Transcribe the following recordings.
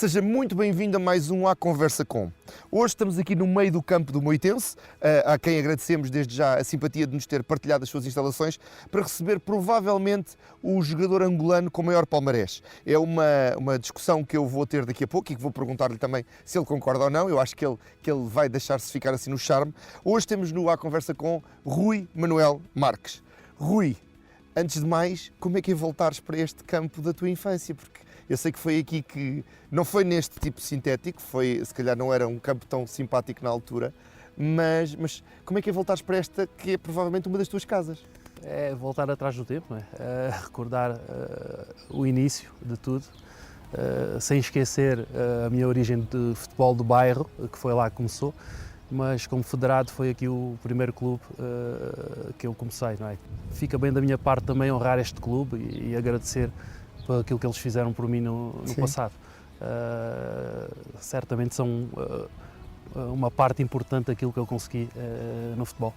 Seja muito bem-vindo a mais um À Conversa Com. Hoje estamos aqui no meio do campo do Moitense, a quem agradecemos desde já a simpatia de nos ter partilhado as suas instalações, para receber provavelmente o jogador angolano com maior palmarés. É uma discussão que eu vou ter daqui a pouco e que vou perguntar-lhe também se ele concorda ou não. Eu acho que ele vai deixar-se ficar assim no charme. Hoje temos no À Conversa Com Rui Manuel Marques. Rui, antes de mais, como é que é voltares para este campo da tua infância? Porque eu sei que foi aqui que, não foi neste tipo sintético, se calhar não era um campo tão simpático na altura, mas como é que é voltares para esta que é provavelmente uma das tuas casas? É voltar atrás do tempo, recordar o início de tudo, sem esquecer a minha origem de futebol do bairro, que foi lá que começou, mas como federado foi aqui o primeiro clube que eu comecei, não é? Fica bem da minha parte também honrar este clube e agradecer por aquilo que eles fizeram por mim no passado. Certamente são uma parte importante daquilo que eu consegui no futebol.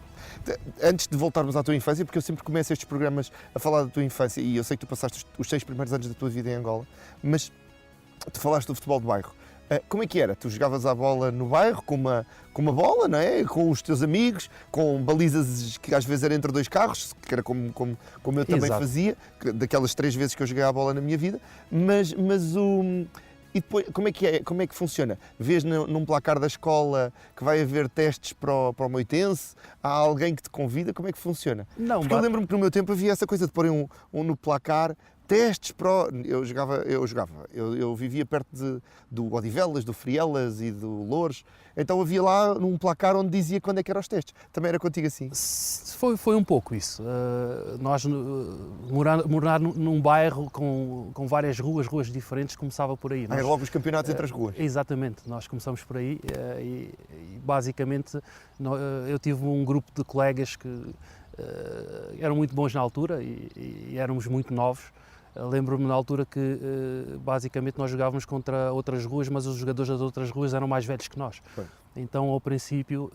Antes de voltarmos à tua infância, porque eu sempre começo estes programas a falar da tua infância e eu sei que tu passaste os 6 primeiros anos da tua vida em Angola, mas tu falaste do futebol do bairro. Como é que era? Tu jogavas a bola no bairro com uma bola, não é? Com os teus amigos, com balizas que às vezes eram entre dois carros, que era como eu também Exato. fazia, daquelas 3 vezes que eu joguei a bola na minha vida, e depois, como é que funciona? Vês num placar da escola que vai haver testes para o Moitense? Há alguém que te convida? Como é que funciona? Não, Porque eu lembro-me que no meu tempo havia essa coisa de pôr no placar testes para... Eu vivia perto do Odivelas, do Frielas e do Loures, então havia lá um placar onde dizia quando é que eram os testes. Também era contigo assim? Foi um pouco isso. Nós morar num bairro com várias ruas diferentes começava por aí. Há logo os campeonatos entre as ruas. Exatamente, nós começamos por aí e basicamente eu tive um grupo de colegas que eram muito bons na altura e éramos muito novos. Lembro-me na altura que basicamente nós jogávamos contra outras ruas, mas os jogadores das outras ruas eram mais velhos que nós. Bem. Então ao princípio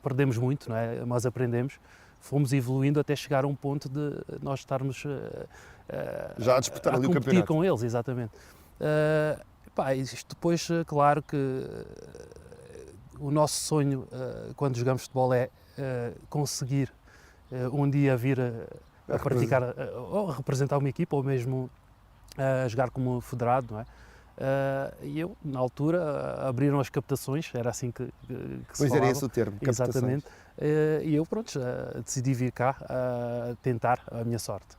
perdemos muito, não é? Mas aprendemos. Fomos evoluindo até chegar a um ponto de nós estarmos Já a disputar ali o competir campeonato. com eles, exatamente. Isto depois, claro que o nosso sonho quando jogamos futebol é conseguir um dia vir a praticar, ou a representar uma equipa, ou mesmo a jogar como federado, não é? E eu, na altura, abriram as captações, era assim que se Pois falava. era esse o termo, captações. Exatamente. E eu, pronto, decidi vir cá tentar a minha sorte.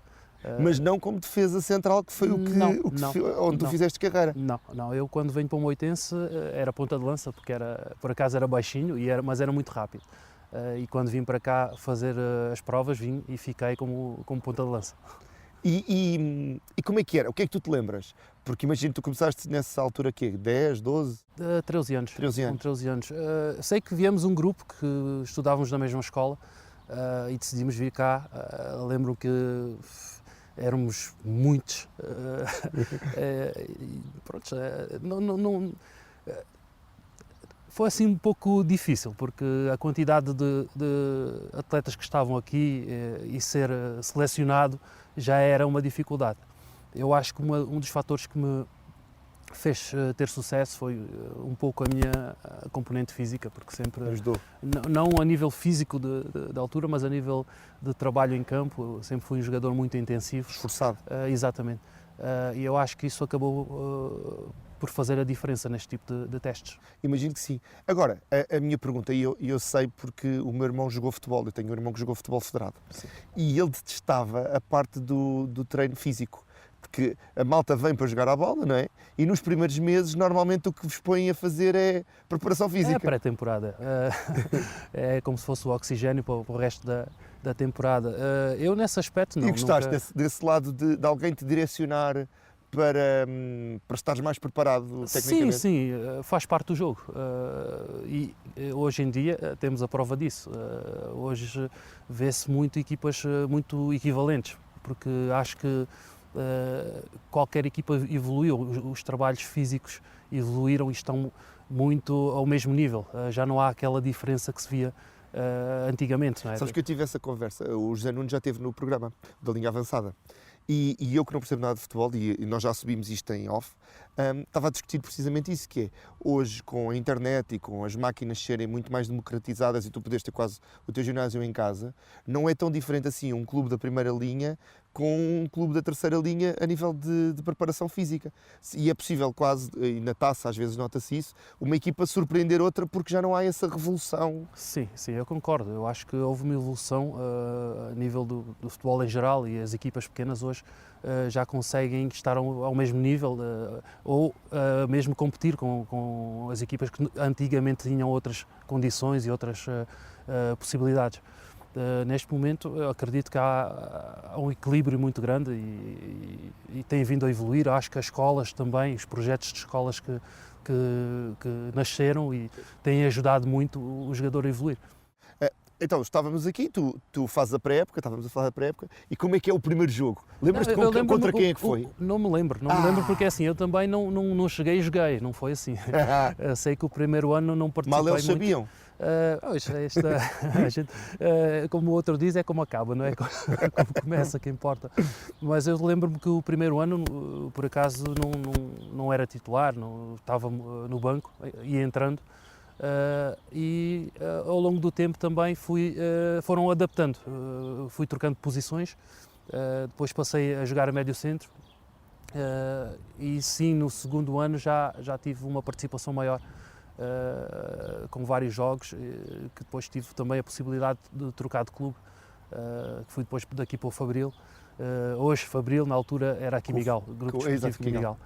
Mas não como defesa central, que foi onde tu fizeste carreira. Não, eu quando venho para o Moitense era ponta de lança, porque por acaso era baixinho, mas era muito rápido. E quando vim para cá fazer as provas, vim e fiquei como ponta de lança. E como é que era? O que é que tu te lembras? Porque imagino que tu começaste nessa altura aqui, 10, 12? 13 anos. 13 anos. Com 13 anos. Sei que viemos um grupo que estudávamos na mesma escola e decidimos vir cá. Lembro que éramos muitos. Pronto, foi assim um pouco difícil, porque a quantidade de atletas que estavam aqui e ser selecionado já era uma dificuldade. Eu acho que um dos fatores que me fez ter sucesso foi um pouco a minha componente física, porque sempre, Ajudou. não a nível físico de altura, mas a nível de trabalho em campo, eu sempre fui um jogador muito intensivo. Esforçado. Exatamente. E eu acho que isso acabou por fazer a diferença neste tipo de testes. Imagino que sim. Agora, a minha pergunta, e eu sei porque o meu irmão jogou futebol, eu tenho um irmão que jogou futebol federado, Sim. e ele detestava a parte do treino físico, porque a malta vem para jogar a bola, não é? E nos primeiros meses, normalmente, o que vos põem a fazer é preparação física. É a pré-temporada. É como se fosse o oxigênio para o resto da temporada. Eu, nesse aspecto, não. E gostaste desse lado de alguém te direcionar para estares mais preparado tecnicamente? Sim, faz parte do jogo. E hoje em dia temos a prova disso. Hoje vê-se muito equipas muito equivalentes, porque acho que qualquer equipa evoluiu, os trabalhos físicos evoluíram e estão muito ao mesmo nível. Já não há aquela diferença que se via antigamente, não é? Sabes que eu tive essa conversa, o José Nunes já esteve no programa da Linha Avançada E eu que não percebo nada de futebol, e nós já subimos isto em off, estava a discutir precisamente isso, que é, hoje com a internet e com as máquinas serem muito mais democratizadas e tu poderes ter quase o teu ginásio em casa, não é tão diferente assim um clube da primeira linha com um clube da terceira linha a nível de preparação física. E é possível quase, e na taça às vezes nota-se isso, uma equipa surpreender outra porque já não há essa revolução. Sim, eu concordo. Eu acho que houve uma evolução a nível do futebol em geral e as equipas pequenas hoje já conseguem estar ao mesmo nível ou mesmo competir com as equipas que antigamente tinham outras condições e outras possibilidades. Neste momento, eu acredito que há um equilíbrio muito grande e tem vindo a evoluir. Acho que as escolas também, os projetos de escolas que nasceram e têm ajudado muito o jogador a evoluir. Então, estávamos aqui, tu fazes a pré-época, estávamos a falar da pré-época, e como é que é o primeiro jogo? Lembras-te contra quem é que foi? Não me lembro porque assim, eu também não cheguei e joguei, não foi assim. Sei que o primeiro ano não participei Mal eles muito. sabiam. A gente, como o outro diz, é como acaba, não é? Como começa, que importa. Mas eu lembro-me que o primeiro ano, por acaso, não era titular, estava no banco, ia entrando. E ao longo do tempo também foram adaptando, fui trocando posições, depois passei a jogar a médio centro e sim, no segundo ano já tive uma participação maior com vários jogos, que depois tive também a possibilidade de trocar de clube, que fui depois daqui para o Fabril. Hoje Fabril, na altura era aqui Miguel, Grupo Desportivo Miguel.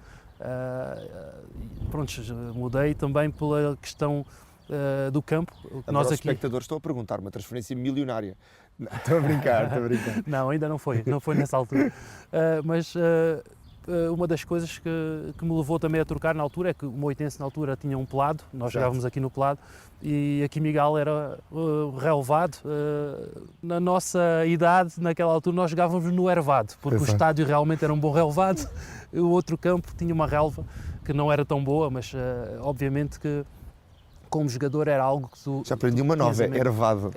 Pronto, mudei também pela questão do campo. Nós aqui... Os espectadores estão a perguntar, uma transferência milionária. Estou a brincar. Não, ainda não foi nessa altura. Mas uma das coisas que me levou também a trocar na altura é que o Moitense na altura tinha um pelado, nós jogávamos aqui no pelado, e aqui Miguel era relevado. Na nossa idade, naquela altura, nós jogávamos no ervado, porque o estádio realmente era um bom relevado. O outro campo tinha uma relva que não era tão boa, mas obviamente que como jogador era algo que tu... Já aprendi uma nova, é ervado.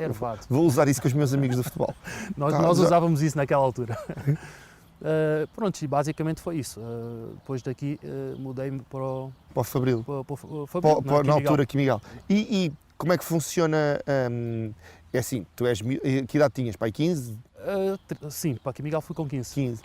Vou usar isso com os meus amigos do futebol. nós usávamos isso naquela altura. Pronto, e basicamente foi isso. Depois daqui mudei-me para o Fabril. Para na altura aqui Miguel. E como é que funciona? É assim, tu és... Que idade tinhas? Pai, 15? Sim, para aqui Miguel fui com 15 anos.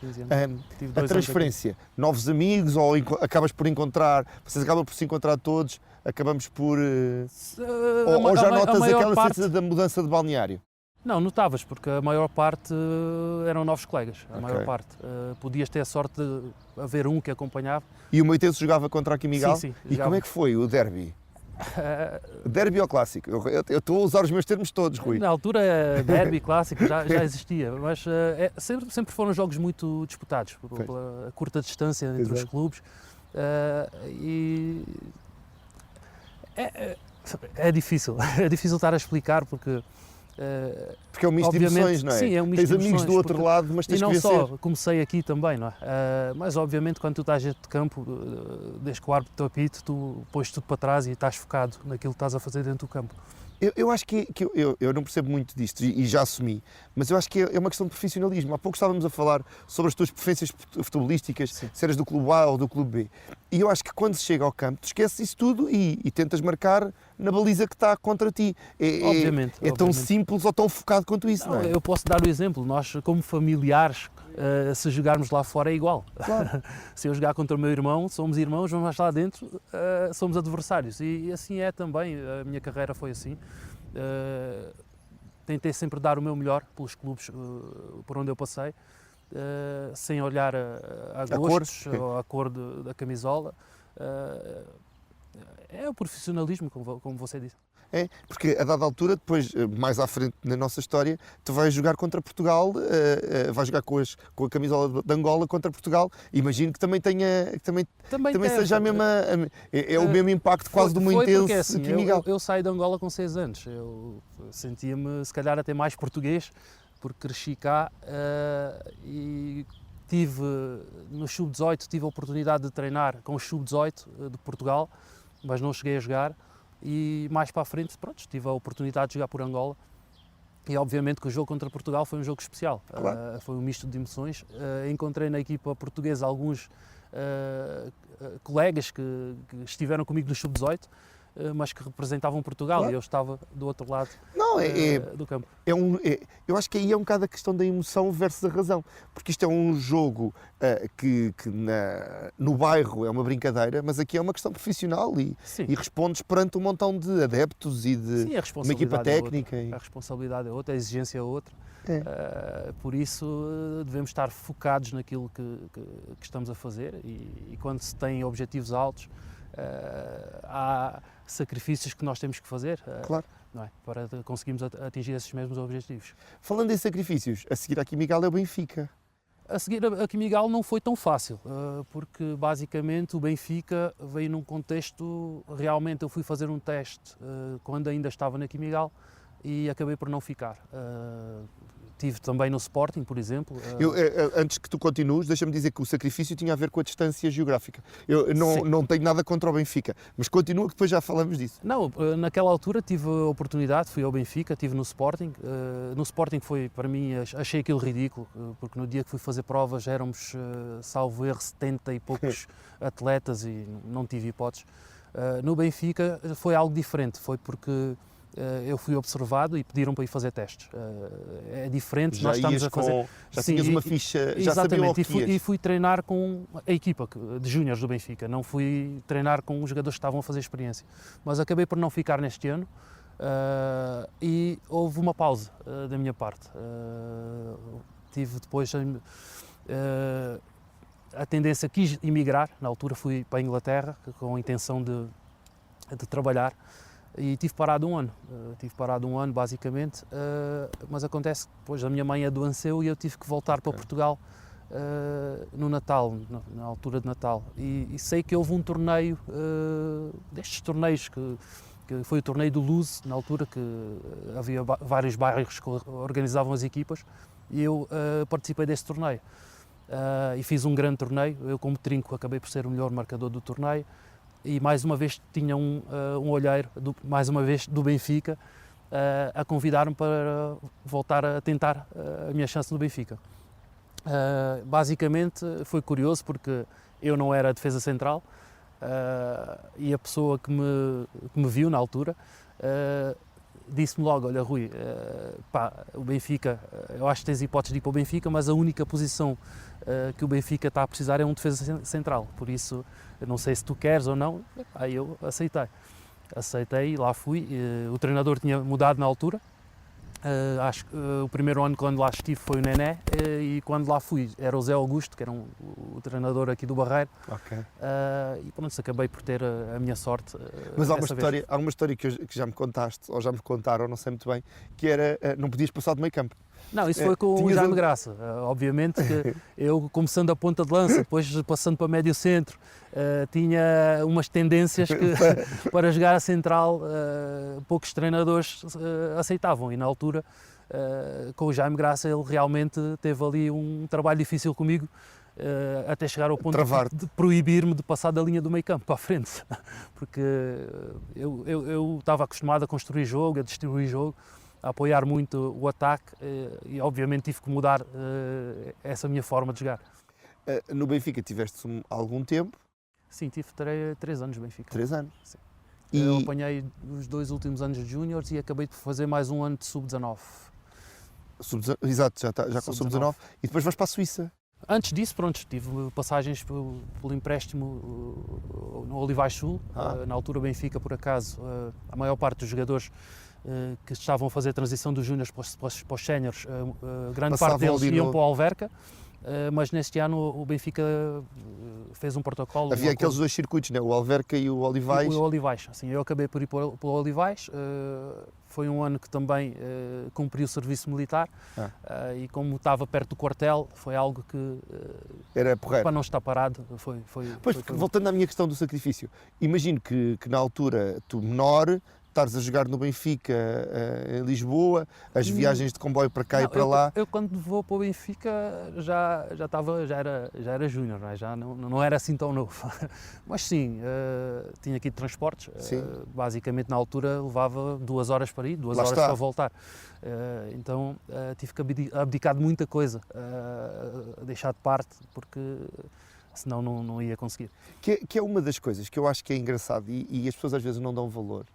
A transferência, novos amigos ou acabas por encontrar, vocês acabam por se encontrar todos, acabamos por... ou já notas aquela parte da mudança de balneário? Não, notavas, porque a maior parte eram novos colegas, maior parte. Podias ter a sorte de haver um que acompanhava. E o Moitense jogava contra aqui Miguel? Sim. E como é que foi o derby? Derby ou clássico? Eu estou a usar os meus termos todos, Rui. Na altura, derby, clássico, já existia, mas sempre foram jogos muito disputados, pela curta distância entre os clubes. E é difícil estar a explicar, porque é um misto de emoções, não é? Sim, é um misto tens de amigos do outro lado, mas tens que vencer. E não só, comecei aqui também, não é? Mas obviamente quando tu estás dentro de campo, desde que o árbitro te apita, tu pões tudo para trás e estás focado naquilo que estás a fazer dentro do campo. Eu acho que eu não percebo muito disto e já assumi, mas eu acho que é uma questão de profissionalismo. Há pouco estávamos a falar sobre as tuas preferências futebolísticas, se eras do clube A ou do clube B. E eu acho que quando se chega ao campo, tu esqueces isso tudo e tentas marcar na baliza que está contra ti. Obviamente. Tão simples ou tão focado quanto isso, não é? Eu posso dar o exemplo, nós como familiares, se jogarmos lá fora é igual. Claro. Se eu jogar contra o meu irmão, somos irmãos, vamos lá dentro, somos adversários. E assim é também, a minha carreira foi assim. Tentei sempre dar o meu melhor pelos clubes por onde eu passei, sem olhar a gostos ou a cor da camisola. É o profissionalismo, como você disse. É, porque a dada altura, depois, mais à frente na nossa história, tu vais jogar contra Portugal, vais jogar com a camisola de Angola contra Portugal. Imagino que também seja a mesma, o mesmo impacto quase do Moitense assim, que Miguel. Eu saí de Angola com 6 anos, eu sentia-me se calhar até mais português, porque cresci cá e tive, no Sub-18, tive a oportunidade de treinar com o Sub-18 de Portugal, mas não cheguei a jogar. E mais para a frente, pronto, tive a oportunidade de jogar por Angola E obviamente que o jogo contra Portugal foi um jogo especial, Claro. foi um misto de emoções. Encontrei na equipa portuguesa alguns colegas que estiveram comigo no Sub-18, mas que representavam Portugal, Claro. e eu estava do outro lado Não, do campo. eu acho que aí é um bocado a questão da emoção versus a razão, porque isto é um jogo que no bairro é uma brincadeira, mas aqui é uma questão profissional Sim. e respondes perante um montão de adeptos e de Sim, a uma equipa responsabilidade é técnica. outra. A responsabilidade é outra, a exigência é outra. É. Por isso devemos estar focados naquilo que estamos a fazer, e quando se tem objetivos altos, há sacrifícios que nós temos que fazer, Claro. não é? Para conseguirmos atingir esses mesmos objetivos. Falando em sacrifícios, a seguir aqui Miguel é o Benfica. A seguir a Quimigal não foi tão fácil, porque basicamente o Benfica veio num contexto, realmente eu fui fazer um teste quando ainda estava na Quimigal e acabei por não ficar. Tive também no Sporting, por exemplo. Antes que tu continues, deixa-me dizer que o sacrifício tinha a ver com a distância geográfica. Eu Sim. não tenho nada contra o Benfica, mas continua que depois já falamos disso. Não, naquela altura tive a oportunidade, fui ao Benfica, estive no Sporting. No Sporting foi, para mim, achei aquilo ridículo, porque no dia que fui fazer provas éramos, salvo erro, 70 e poucos atletas e não tive hipóteses. No Benfica foi algo diferente, foi porque eu fui observado e pediram para ir fazer testes. É diferente, Já nós estamos a fazer... já Sim, tinhas uma ficha, já sabiam o exatamente, que ias. e fui treinar com a equipa de júniores do Benfica, não fui treinar com os jogadores que estavam a fazer experiência. Mas acabei por não ficar neste ano e houve uma pausa da minha parte. Tive depois a tendência, quis emigrar, na altura fui para a Inglaterra com a intenção de trabalhar. E tive parado um ano, basicamente, mas acontece que depois a minha mãe adoeceu e eu tive que voltar para Portugal no Natal, na altura de Natal. E sei que houve um torneio, destes torneios, que foi o torneio do Luz, na altura que havia vários bairros que organizavam as equipas, e eu participei desse torneio. E fiz um grande torneio, eu como trinco acabei por ser o melhor marcador do torneio. E mais uma vez tinha um olheiro, mais uma vez do Benfica, a convidar-me para voltar a tentar a minha chance no Benfica. Basicamente foi curioso porque eu não era defesa central e a pessoa que me viu na altura disse-me logo: olha Rui, o Benfica, eu acho que tens hipóteses de ir para o Benfica, mas a única posição que o Benfica está a precisar é um defesa central, por isso eu não sei se tu queres ou não. Aí eu aceitei, lá fui. O treinador tinha mudado na altura, acho que o primeiro ano quando lá estive foi o Nené, e quando lá fui era o Zé Augusto, que era o treinador aqui do Barreiro. Okay. E pronto, acabei por ter a minha sorte. Mas há uma história que já me contaste, ou já me contaram, não sei muito bem, que era, não podias passar do meio campo. Não, isso foi com o Jaime Graça. Obviamente que eu, começando a ponta de lança, depois passando para médio centro, tinha umas tendências que para jogar a central poucos treinadores aceitavam, e na altura com o Jaime Graça ele realmente teve ali um trabalho difícil comigo, até chegar ao ponto de proibir-me de passar da linha do meio campo para a frente, porque eu estava acostumado a construir jogo, a distribuir jogo, a apoiar muito o ataque, e obviamente tive que mudar essa minha forma de jogar. No Benfica tiveste algum tempo? Sim, tive 3 anos no Benfica. 3 anos? Sim. Eu apanhei os 2 últimos anos de júniores e acabei por fazer mais um ano de sub-19. Exato, já com sub-19. E depois vais para a Suíça. Antes disso, pronto, tive passagens pelo empréstimo no Olivais Sul. Na altura o Benfica, por acaso, a maior parte dos jogadores que estavam a fazer a transição dos júniores para os séniores, grande parte deles iam para o Alverca, mas neste ano o Benfica fez um protocolo. Havia aqueles 2 circuitos, né? O Alverca e o Olivais. O Olivais, assim, eu acabei por ir pelo Olivais. Foi um ano que também cumpri o serviço militar, e como estava perto do quartel, foi algo que era porreiro. Para não estar parado. Pois, voltando à minha questão do sacrifício, imagino que na altura tu menor estares a jogar no Benfica, em Lisboa, as viagens de comboio para cá e para lá? Eu quando vou para o Benfica já era júnior, não é? Já não era assim tão novo. Mas sim, tinha aqui de transportes. Basicamente na altura levava 2 horas para ir, 2 horas para voltar. Então tive que abdicar de muita coisa, deixar de parte, porque senão não ia conseguir. Que é uma das coisas que eu acho que é engraçado e as pessoas às vezes não dão valor,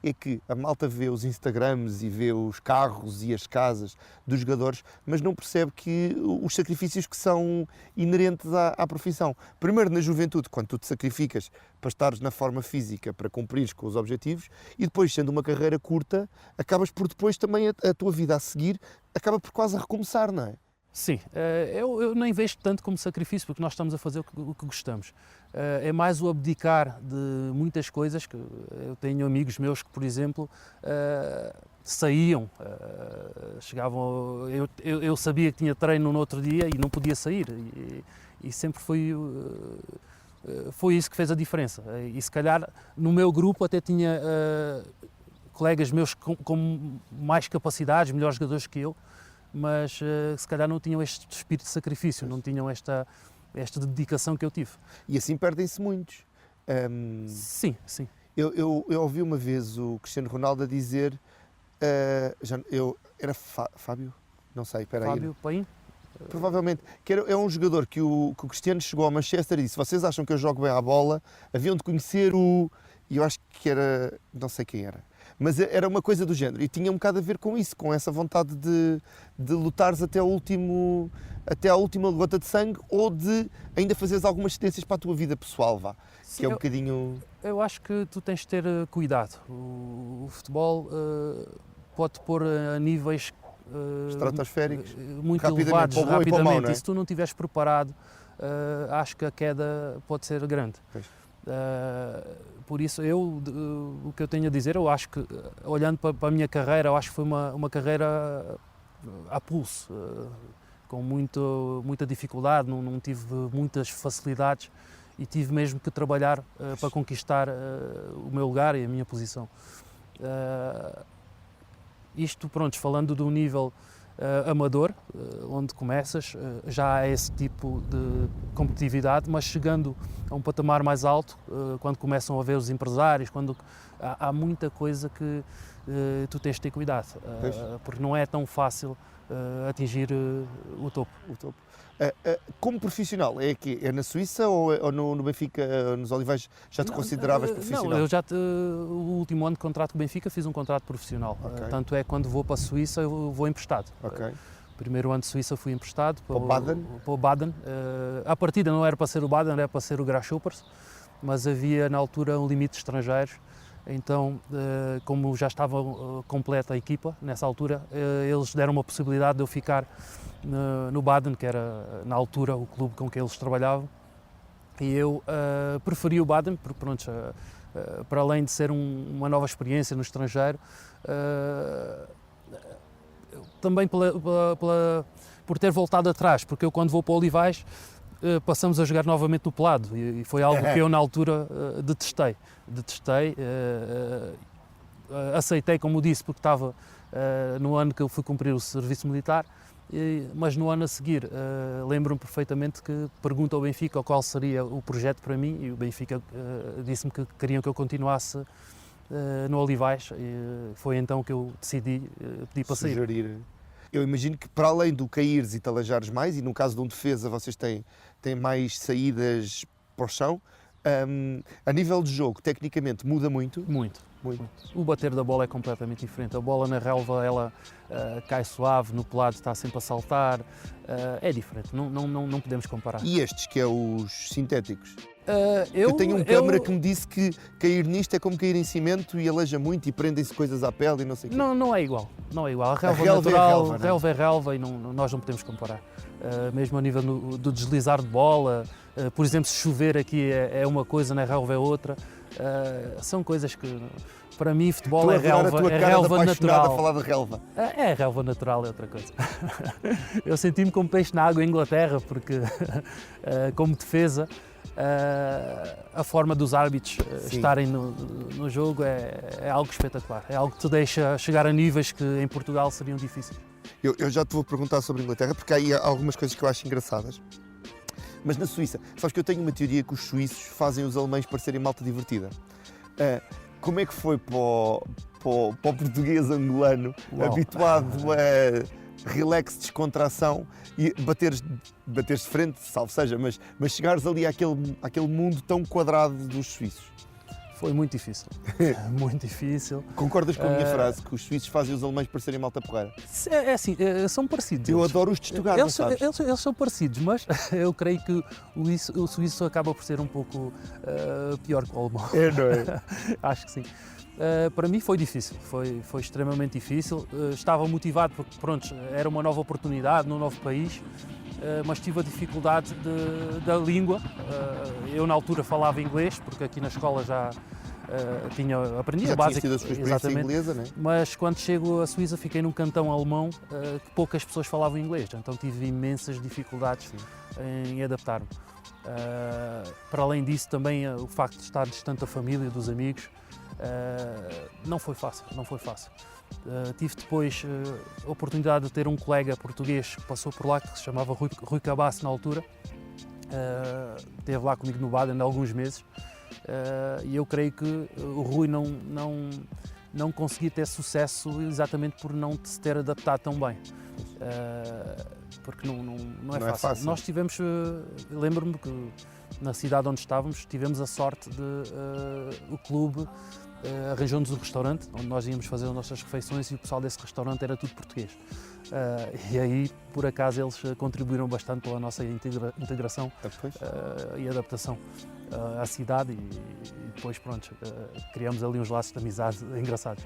é que a malta vê os Instagrams e vê os carros e as casas dos jogadores, mas não percebe que os sacrifícios que são inerentes à profissão. Primeiro na juventude, quando tu te sacrificas para estares na forma física, para cumprires com os objetivos, e depois, sendo uma carreira curta, acabas por depois também a tua vida a seguir, acaba por quase a recomeçar, não é? Sim, eu nem vejo tanto como sacrifício, porque nós estamos a fazer o que gostamos. É mais o abdicar de muitas coisas. Que eu tenho amigos meus que, por exemplo, saíam, chegavam. Eu sabia que tinha treino no outro dia e não podia sair, e sempre foi isso que fez a diferença. E se calhar no meu grupo até tinha colegas meus com mais capacidades, melhores jogadores que eu, mas se calhar não tinham este espírito de sacrifício, não tinham esta dedicação que eu tive. E assim perdem-se muitos. Sim. Eu ouvi uma vez o Cristiano Ronaldo a dizer, era Fábio? Não sei, espera aí. Fábio Paim? Provavelmente, é um jogador que o Cristiano chegou ao Manchester e disse: vocês acham que eu jogo bem à bola, haviam de conhecer e eu acho que era, não sei quem era, mas era uma coisa do género, e tinha um bocado a ver com isso, com essa vontade de lutares até à última gota de sangue, ou de ainda fazeres algumas cedências para a tua vida pessoal, vá. Sim, que é um bocadinho... Eu acho que tu tens de ter cuidado. O futebol pode-te pôr a níveis estratosféricos, muito elevados, para o bom e para o mau, não é? E se tu não estiveres preparado, acho que a queda pode ser grande. Por isso, o que eu tenho a dizer, eu acho que, olhando para a minha carreira, eu acho que foi uma carreira a pulso, com muita dificuldade, não tive muitas facilidades e tive mesmo que trabalhar para conquistar o meu lugar e a minha posição. Isto, pronto, falando do nível amador, onde começas, já há esse tipo de competitividade, mas chegando a um patamar mais alto, quando começam a ver os empresários, quando há muita coisa que tu tens de ter cuidado, porque não é tão fácil atingir o topo. Como profissional, é na Suíça ou no Benfica, nos Olivais, já te consideravas profissional? Não, o último ano de contrato com o Benfica fiz um contrato profissional. Tanto é que quando vou para a Suíça eu vou emprestado. Primeiro ano de Suíça fui emprestado para o Baden. À partida não era para ser o Baden, era para ser o Grasshoppers, mas havia na altura um limite de estrangeiros. Então, como já estava completa a equipa, nessa altura, eles deram uma possibilidade de eu ficar no Baden, que era na altura o clube com que eles trabalhavam, e eu preferi o Baden, porque pronto, para além de ser uma nova experiência no estrangeiro, também por ter voltado atrás, porque eu quando vou para o Olivais passamos a jogar novamente no pelado e foi algo que eu na altura detestei, aceitei, como disse, porque estava no ano que eu fui cumprir o serviço militar, mas no ano a seguir lembro-me perfeitamente que pergunto ao Benfica qual seria o projeto para mim e o Benfica disse-me que queriam que eu continuasse no Olivais e foi então que eu decidi pedir para sair. Eu imagino que para além do caíres e talajares mais, e no caso de um defesa vocês têm mais saídas para o chão, a nível de jogo, tecnicamente, muda muito? Muito. O bater da bola é completamente diferente. A bola na relva, ela cai suave, no pelado está sempre a saltar, é diferente, não podemos comparar. E estes, que é os sintéticos? Eu tenho um câmara que me disse que cair nisto é como cair em cimento e aleija muito e prendem-se coisas à pele e não sei o quê. Não é igual. A relva natural, relva é relva e nós não podemos comparar. Mesmo a nível do deslizar de bola, por exemplo, se chover aqui é uma coisa, na relva é outra. São coisas que, para mim, futebol é relva natural. A falar de relva. É relva natural, é outra coisa. Eu senti-me como peixe na água em Inglaterra, porque como defesa, a forma dos árbitros Sim. estarem no jogo é algo espetacular. É algo que te deixa chegar a níveis que em Portugal seriam difíceis. Eu já te vou perguntar sobre a Inglaterra, porque há aí algumas coisas que eu acho engraçadas. Mas na Suíça, sabes que eu tenho uma teoria que os suíços fazem os alemães parecerem malta divertida. Como é que foi para o português angolano, Uau. habituado a relax, descontração, e bateres de frente, salvo seja, mas chegares ali àquele mundo tão quadrado dos suíços? Foi muito difícil. Muito difícil. Concordas com a minha frase, que os suíços fazem os alemães parecerem malta porreira? É assim, são parecidos. Eu eles. adoro os de Stuttgart, não sabes? Eles são parecidos, mas eu creio que o suíço acaba por ser um pouco pior que o alemão. É, não é? Acho que sim. Para mim foi difícil, foi extremamente difícil. Estava motivado porque, pronto, era uma nova oportunidade num novo país, mas tive a dificuldade da língua. Eu na altura falava inglês, porque aqui na escola já tinha aprendido Já a básica. tinha sido a sua experiência inglesa, não é? Mas quando chego à Suíça fiquei num cantão alemão que poucas pessoas falavam inglês, então tive imensas dificuldades em adaptar-me. Para além disso também o facto de estar distante da família, dos amigos, não foi fácil. Tive depois a oportunidade de ter um colega português que passou por lá, que se chamava Rui Cabasso na altura, esteve lá comigo no Baden há alguns meses, e eu creio que o Rui não conseguia ter sucesso exatamente por não se ter adaptado tão bem. Porque não é fácil. Nós tivemos, lembro-me que na cidade onde estávamos, tivemos a sorte de o clube arranjou-nos um restaurante onde nós íamos fazer as nossas refeições e o pessoal desse restaurante era tudo português. E aí, por acaso, eles contribuíram bastante pela nossa integração e adaptação à cidade e depois, pronto, criamos ali uns laços de amizade engraçados.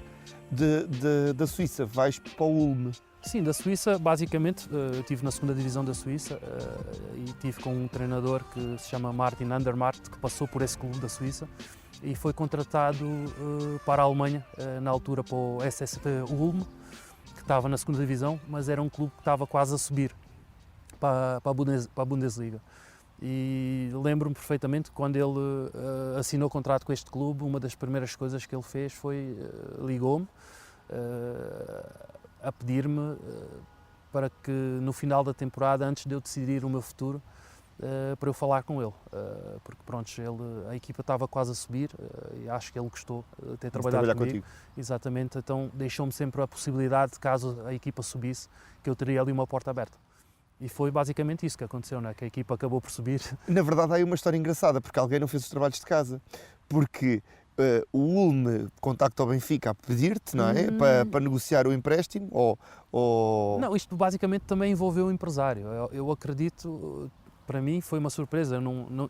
Da Suíça vais para o Ulm? Sim, da Suíça, basicamente, estive na segunda divisão da Suíça e estive com um treinador que se chama Martin Andermatt, que passou por esse clube da Suíça e foi contratado para a Alemanha, na altura para o SSV Ulm, que estava na segunda divisão, mas era um clube que estava quase a subir para a Bundesliga. E lembro-me perfeitamente que quando ele assinou o contrato com este clube, uma das primeiras coisas que ele fez foi ligou-me a pedir-me para que no final da temporada, antes de eu decidir o meu futuro, para eu falar com ele, porque pronto, a equipa estava quase a subir e acho que ele gostou de ter trabalhado comigo. Contigo. Exatamente, então deixou-me sempre a possibilidade, caso a equipa subisse, que eu teria ali uma porta aberta. E foi basicamente isso que aconteceu, não é? Que a equipa acabou por subir. Na verdade há aí uma história engraçada, porque alguém não fez os trabalhos de casa, porque o Ulm contacta o Benfica a pedir-te, não é? Para negociar o empréstimo, ou... Não, isto basicamente também envolveu o empresário. Eu acredito, para mim foi uma surpresa,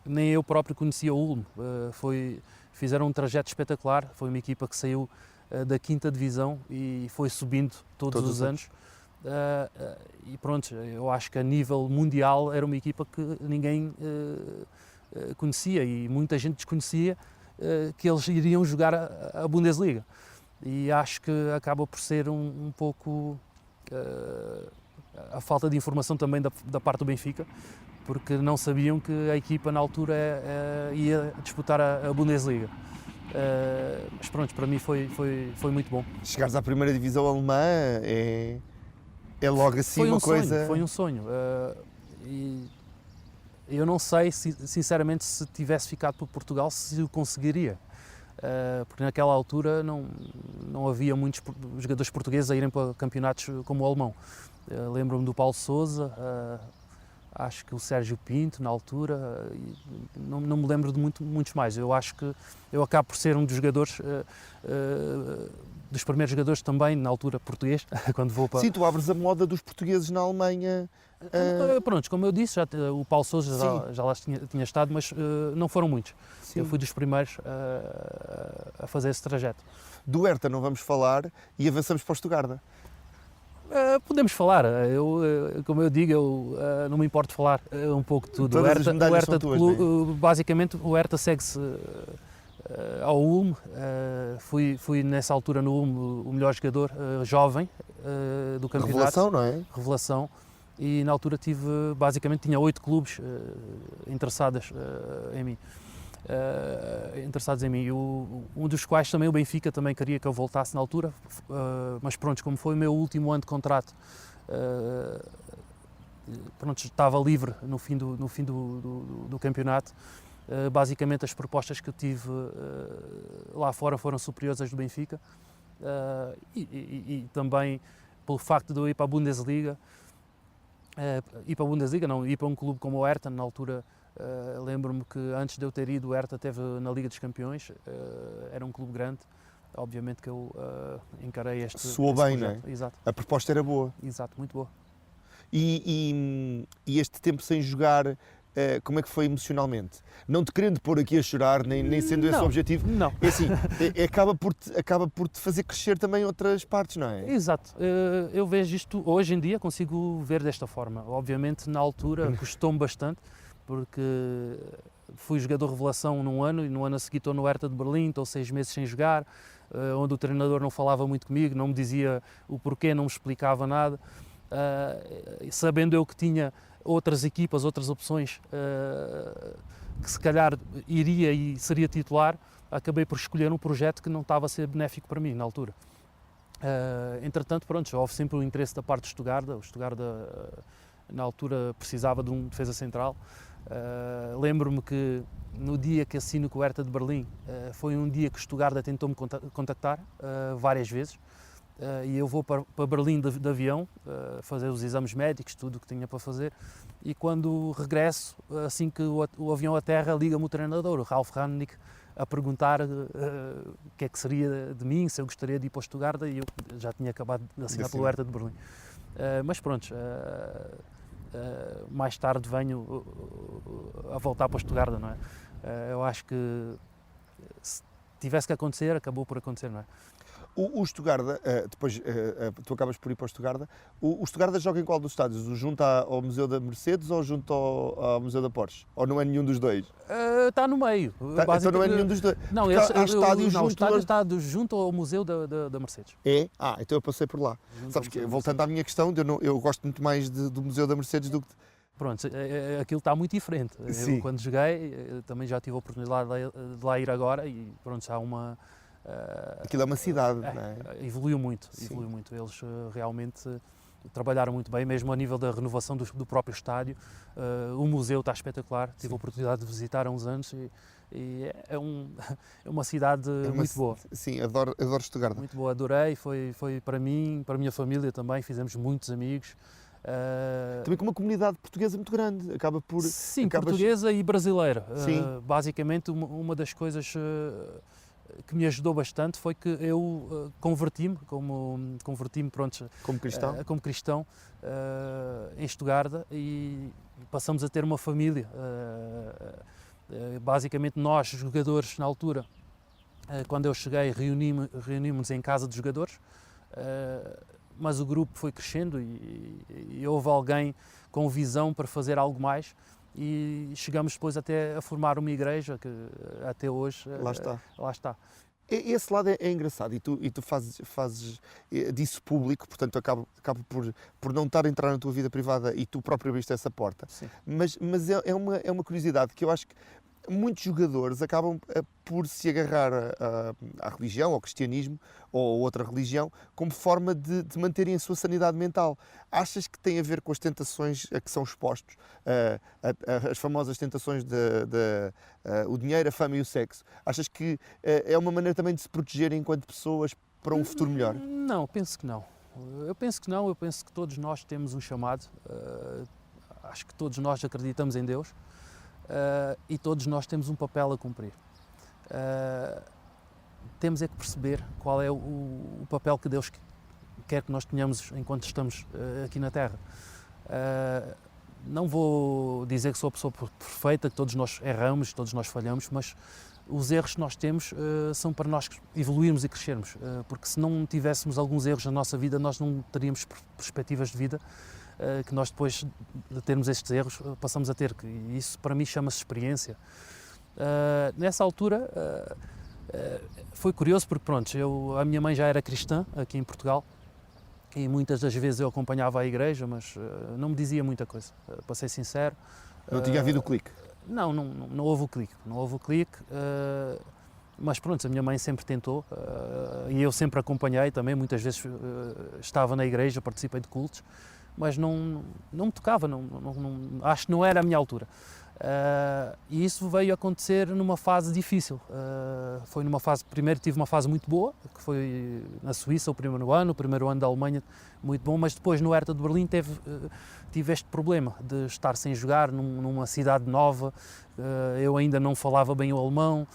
nem eu próprio conhecia o Ulm. Fizeram um trajeto espetacular, foi uma equipa que saiu da 5ª divisão e foi subindo todos os anos. E pronto, eu acho que a nível mundial era uma equipa que ninguém conhecia e muita gente desconhecia que eles iriam jogar a Bundesliga. E acho que acaba por ser um pouco a falta de informação também da parte do Benfica, porque não sabiam que a equipa na altura ia disputar a Bundesliga. Mas pronto, para mim foi muito bom. Chegares à primeira divisão alemã é logo assim uma coisa... Foi um sonho. E eu não sei, sinceramente, se tivesse ficado por Portugal, se o conseguiria. Porque naquela altura não havia muitos jogadores portugueses a irem para campeonatos como o alemão. Lembro-me do Paulo Sousa, acho que o Sérgio Pinto na altura, não me lembro de muitos mais. Eu acho que eu acabo por ser um dos jogadores, dos primeiros jogadores também na altura português, quando vou para... Sim, tu abres a moda dos portugueses na Alemanha. Pronto, como eu disse, o Paulo Sousa já lá tinha estado, mas não foram muitos. Sim. Eu fui dos primeiros a fazer esse trajeto. Do Hertha não vamos falar e avançamos para o Stuttgart. Podemos falar, como eu digo, eu não me importo de falar um pouco de tudo. Todas as medalhas são tuas, não é? Basicamente o Hertha segue-se ao Ulm, fui nessa altura no Ulm o melhor jogador jovem do campeonato. Revelação, não é? Revelação. e na altura basicamente tinha 8 clubes interessados em mim. Um dos quais também o Benfica também queria que eu voltasse na altura, mas pronto, como foi o meu último ano de contrato, pronto, estava livre no fim do campeonato. Basicamente as propostas que eu tive lá fora foram superiores às do Benfica, e também pelo facto de eu ir para a Bundesliga, ir para um clube como o Hertha. Na altura lembro-me que antes de eu ter ido, o Hertha esteve na Liga dos Campeões, era um clube grande, obviamente que eu encarei Soou bem, projeto. não é? Exato. A proposta era boa. Exato, muito boa. E este tempo sem jogar, como é que foi emocionalmente? Não te querendo pôr aqui a chorar, nem sendo esse o objetivo. Não. É assim, acaba por te fazer crescer também outras partes, não é? Exato. Eu vejo isto, hoje em dia consigo ver desta forma. Obviamente na altura custou-me bastante, porque fui jogador revelação num ano, e no ano a seguir estou no Hertha de Berlim, estou 6 meses sem jogar, onde o treinador não falava muito comigo, não me dizia o porquê, não me explicava nada. Sabendo eu que tinha outras equipas, outras opções, que se calhar iria e seria titular, acabei por escolher um projeto que não estava a ser benéfico para mim na altura. Entretanto, pronto, houve sempre o interesse da parte de Stuttgart. O Stuttgart na altura precisava de um defesa central. Lembro-me que no dia que assino com o Hertha de Berlim, foi um dia que o Stuttgart tentou-me contactar várias vezes. E eu vou para Berlim de avião, fazer os exames médicos, tudo o que tinha para fazer, e quando regresso, assim que o avião aterra, liga-me o treinador, o Ralf Rangnick, a perguntar o que é que seria de mim, se eu gostaria de ir para o Stuttgart, e eu já tinha acabado de assinar pelo Hertha de Berlim. Mas pronto, mais tarde venho a voltar para o Stuttgart, não é? Eu acho que se tivesse que acontecer, acabou por acontecer, não é? O Stuttgart, depois tu acabas por ir para o Stuttgart. O Stuttgart joga em qual dos estádios? Junto ao Museu da Mercedes ou junto ao Museu da Porsche? Ou não é nenhum dos dois? Está no meio. Então não é nenhum dos dois? Não, o estádio está junto ao Museu da Mercedes. É? Então eu passei por lá. Sabes que, voltando à minha questão, eu gosto muito mais do Museu da Mercedes do que... Pronto, aquilo está muito diferente. Sim. Eu, quando joguei, também já tive a oportunidade de lá ir agora, e pronto, já há uma... Aquilo é uma cidade, não é? Evoluiu muito. Eles realmente trabalharam muito bem, mesmo a nível da renovação do próprio estádio. O museu está espetacular, tive a oportunidade de visitar há uns anos, e é uma cidade muito boa. Sim, adoro Stuttgart. Muito boa, adorei, foi para mim, para a minha família também, fizemos muitos amigos. Também com uma comunidade portuguesa muito grande, acaba por... Sim, portuguesa e brasileira. Basicamente, uma das coisas que me ajudou bastante foi que eu converti-me pronto, como cristão em Stuttgart, e passamos a ter uma família. Basicamente nós, jogadores, na altura, quando eu cheguei, reunimos-nos em casa dos jogadores, mas o grupo foi crescendo e houve alguém com visão para fazer algo mais, e chegamos depois até a formar uma igreja que até hoje lá está. Esse lado é engraçado, e tu fazes disso público, portanto acaba por não estar a entrar na tua vida privada, e tu próprio abriste essa porta. Sim. Mas é uma curiosidade que eu acho que muitos jogadores acabam por se agarrar à religião, ao cristianismo ou outra religião, como forma de manterem a sua sanidade mental. Achas que tem a ver com as tentações a que são expostos, as famosas tentações o dinheiro, a fama e o sexo? Achas que é uma maneira também de se proteger enquanto pessoas para um futuro melhor? Não, penso que não. Eu penso que todos nós temos um chamado. Acho que todos nós acreditamos em Deus. E todos nós temos um papel a cumprir. Temos é que perceber qual é o papel que Deus quer que nós tenhamos enquanto estamos aqui na Terra. Não vou dizer que sou a pessoa perfeita, que todos nós erramos, todos nós falhamos, mas os erros que nós temos são para nós evoluirmos e crescermos, porque se não tivéssemos alguns erros na nossa vida, nós não teríamos perspectivas de vida que nós, depois de termos estes erros, passamos a ter, e isso para mim chama-se experiência. Nessa altura foi curioso, porque pronto, a minha mãe já era cristã aqui em Portugal, e muitas das vezes eu acompanhava à igreja, mas não me dizia muita coisa, para ser sincero. Não tinha havido o clique? Não houve o clique, mas pronto, a minha mãe sempre tentou e eu sempre acompanhei também, muitas vezes estava na igreja, participei de cultos, mas não me tocava, acho que não era a minha altura. E isso veio acontecer numa fase difícil. Foi primeiro tive uma fase muito boa, que foi na Suíça o primeiro ano da Alemanha muito bom, mas depois no Hertha de Berlim tive este problema de estar sem jogar numa cidade nova, eu ainda não falava bem o alemão,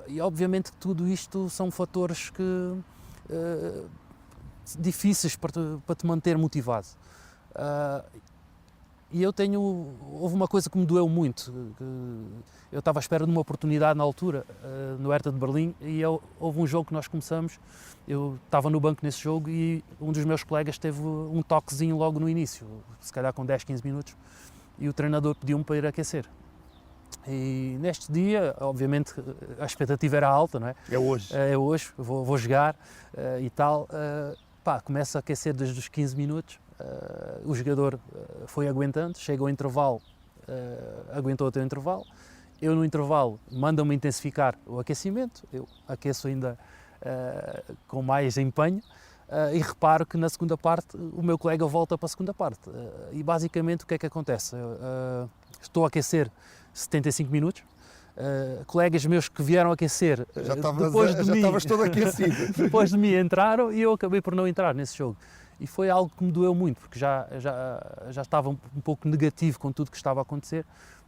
e obviamente que tudo isto são fatores difíceis para te manter motivado. E houve uma coisa que me doeu muito, eu estava à espera de uma oportunidade na altura, no Hertha de Berlim, e houve um jogo que nós começamos, eu estava no banco nesse jogo e um dos meus colegas teve um toquezinho logo no início, se calhar com 10, 15 minutos, e o treinador pediu-me para ir aquecer. E neste dia, obviamente, a expectativa era alta, não é? É hoje. É hoje, vou jogar e tal. Começo a aquecer desde os 15 minutos. O jogador foi aguentando, chega ao intervalo, aguentou até o intervalo. Eu no intervalo mando-me intensificar o aquecimento, eu aqueço ainda com mais empenho e reparo que na segunda parte o meu colega volta para a segunda parte. E basicamente o que é que acontece? Estou a aquecer 75 minutos, colegas meus que vieram aquecer já estavas todo aquecido. Depois de mim entraram e eu acabei por não entrar nesse jogo. E foi algo que me doeu muito, porque já estava um pouco negativo com tudo que estava a acontecer